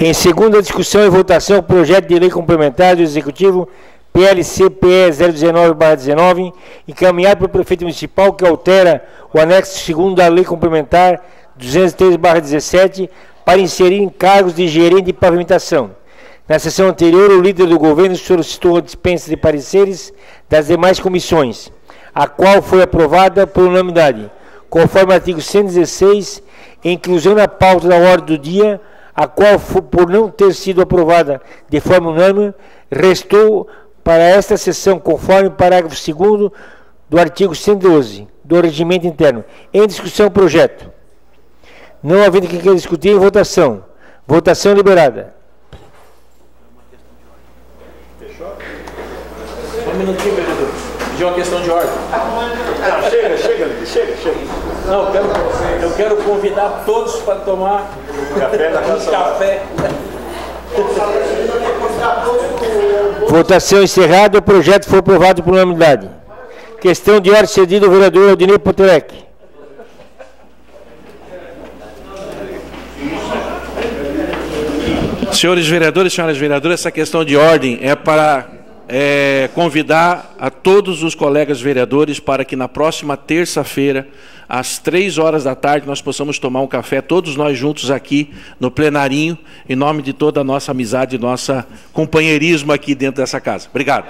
Em segunda discussão e votação, o projeto de lei complementar do Executivo PLC-PE 019/19, encaminhado pelo Prefeito Municipal, que altera o anexo 2º da Lei Complementar 203/17 para inserir encargos de gerente de pavimentação. Na sessão anterior, o líder do governo solicitou a dispensa de pareceres das demais comissões, a qual foi aprovada por unanimidade, conforme o artigo 116, inclusão na pauta da ordem do dia, a qual, por não ter sido aprovada de forma unânime, restou para esta sessão, conforme o parágrafo 2º do artigo 112 do Regimento Interno. Em discussão o projeto. Não havendo quem queira discutir, em votação. Votação liberada. Um minutinho, vereador. Pediu uma questão de ordem. Chega. Não, eu quero convidar todos para tomar café. Votação encerrada. O projeto foi aprovado por unanimidade. Questão de ordem cedida ao vereador Aldinei Potelec. Senhores vereadores, senhoras vereadoras, essa questão de ordem é para convidar a todos os colegas vereadores para que na próxima terça-feira, às 3 horas da tarde, nós possamos tomar um café, todos nós juntos aqui no plenarinho, em nome de toda a nossa amizade, nosso companheirismo aqui dentro dessa casa. Obrigado.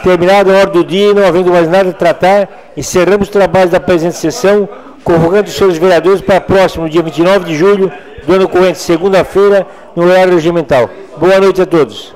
Terminada a ordem do dia e não havendo mais nada a tratar, encerramos os trabalhos da presente sessão, convocando os senhores vereadores para próximo dia 29 de julho do ano corrente, segunda-feira, no horário regimental. Boa noite a todos.